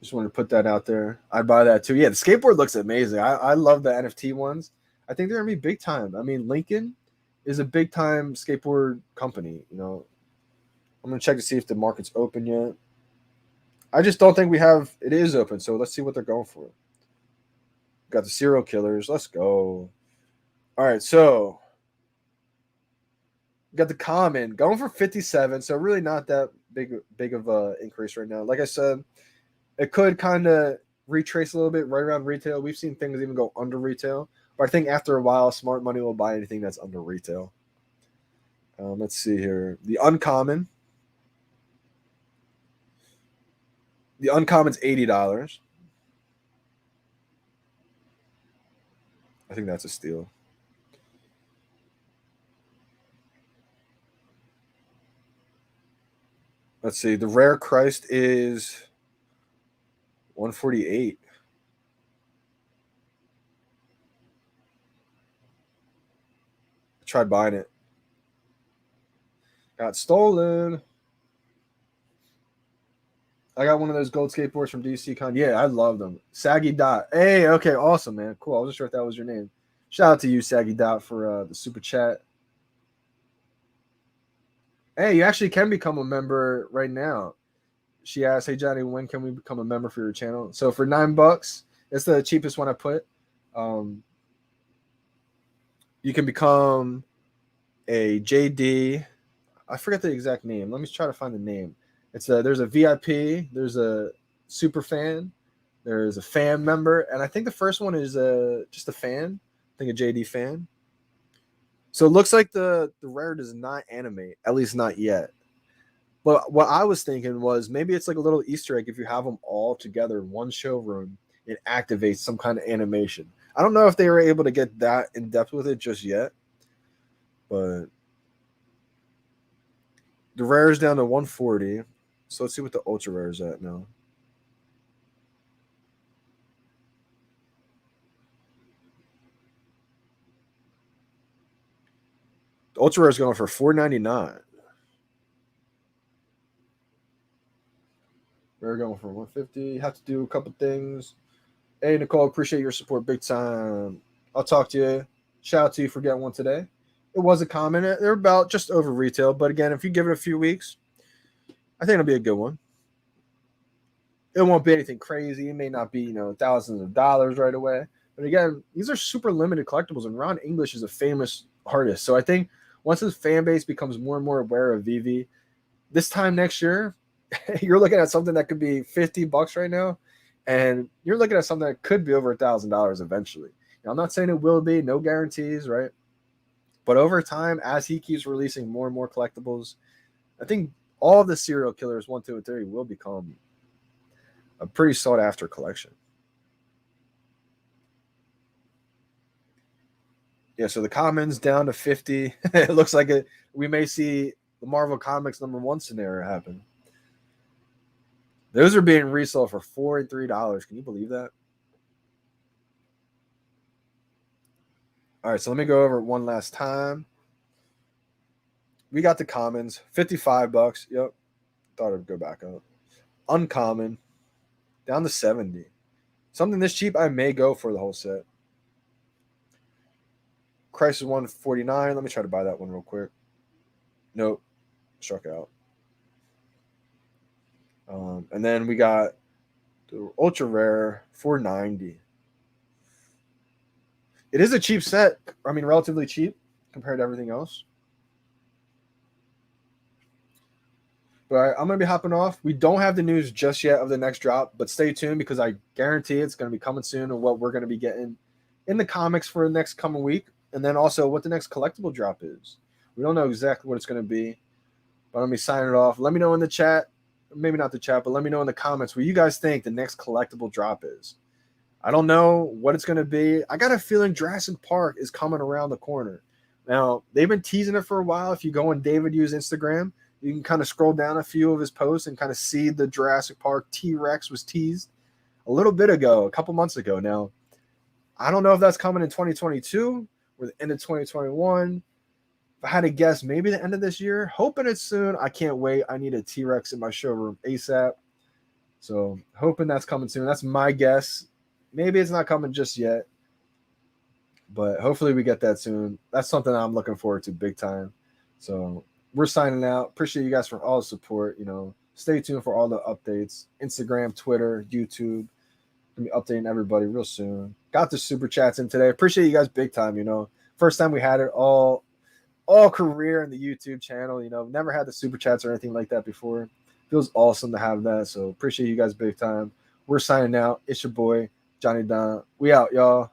S1: just wanted to put that out there. I'd buy that too. Yeah, the skateboard looks amazing. I love the NFT ones. I think they're going to be big time. I mean, Lincoln is a big time skateboard company. I'm going to check to see if the market's open yet. I just don't think it is open. So let's see what they're going for. Got the serial killers. Let's go. All right. So got the common going for 57. So really not that big of a increase right now. Like I said, it could kind of retrace a little bit right around retail. We've seen things even go under retail. But I think after a while, smart money will buy anything that's under retail. Let's see here. The uncommon's $80. I think that's a steal. Let's see. The rare Christ is $148. I tried buying it. Got stolen. I got one of those gold skateboards from DC Con. Yeah, I love them. Saggy Dot. Hey, okay, awesome, man. Cool. I wasn't sure if that was your name. Shout out to you, Saggy Dot, for the super chat. Hey, you actually can become a member right now. She asked, "Hey Johnny, when can we become a member for your channel?" So for $9, it's the cheapest one I put. You can become a JD. I forget the exact name. Let me try to find the name. There's a VIP, there's a super fan, there's a fan member, and I think the first one is just a fan. I think a JD fan. So it looks like the rare does not animate, at least not yet. But what I was thinking was maybe it's like a little Easter egg if you have them all together in one showroom, it activates some kind of animation. I don't know if they were able to get that in depth with it just yet, but the rare is down to 140. So let's see what the ultra rare is at now. The ultra rare is going for $4.99. We're going for 150. Have to do a couple things. Hey Nicole, appreciate your support big time. I'll talk to you. Shout out to you for getting one today. It was a comment. They're about just over retail, but again, if you give it a few weeks, I think it'll be a good one. It won't be anything crazy. It may not be, thousands of dollars right away. But again, these are super limited collectibles, and Ron English is a famous artist. So I think once his fan base becomes more and more aware of VeVe, this time next year, you're looking at something that could be $50 right now, and you're looking at something that could be over $1,000 eventually. Now, I'm not saying it will be, no guarantees, right? But over time, as he keeps releasing more and more collectibles, I think all of the serial killers 1, 2, and 3 will become a pretty sought after collection. Yeah, so the commons down to 50. It looks like we may see the Marvel Comics #1 scenario happen. Those are being resold for $4 and $3. Can you believe that? All right, so let me go over it one last time. We got the commons, $55. Yep, thought it'd go back up. Uncommon, down to 70. Something this cheap, I may go for the whole set. Crisis 149. Let me try to buy that one real quick. Nope, struck out. And then we got the ultra rare 490. It is a cheap set. I mean, relatively cheap compared to everything else. But I'm going to be hopping off. We don't have the news just yet of the next drop, but stay tuned because I guarantee it's going to be coming soon and what we're going to be getting in the comics for the next coming week. And then also what the next collectible drop is. We don't know exactly what it's going to be, but I'm going to be signing it off. Let me know in the chat, maybe not the chat, but let me know in the comments what you guys think the next collectible drop is. I don't know what it's going to be. I got a feeling Jurassic Park is coming around the corner. Now, they've been teasing it for a while. If you go on David Yu's Instagram, you can kind of scroll down a few of his posts and kind of see the Jurassic Park T-Rex was teased a little bit ago, a couple months ago. Now, I don't know if that's coming in 2022 or the end of 2021. If I had to guess, maybe the end of this year. Hoping it's soon. I can't wait. I need a T-Rex in my showroom ASAP. So hoping that's coming soon. That's my guess. Maybe it's not coming just yet, but hopefully we get that soon. That's something I'm looking forward to big time. So we're signing out. Appreciate you guys for all the support. Stay tuned for all the updates. Instagram, Twitter, YouTube. Gonna be updating everybody real soon. Got the super chats in today. Appreciate you guys big time. First time we had it all career in the YouTube channel. Never had the super chats or anything like that before. Feels awesome to have that. So appreciate you guys big time. We're signing out. It's your boy, Johnny Dunn. We out, y'all.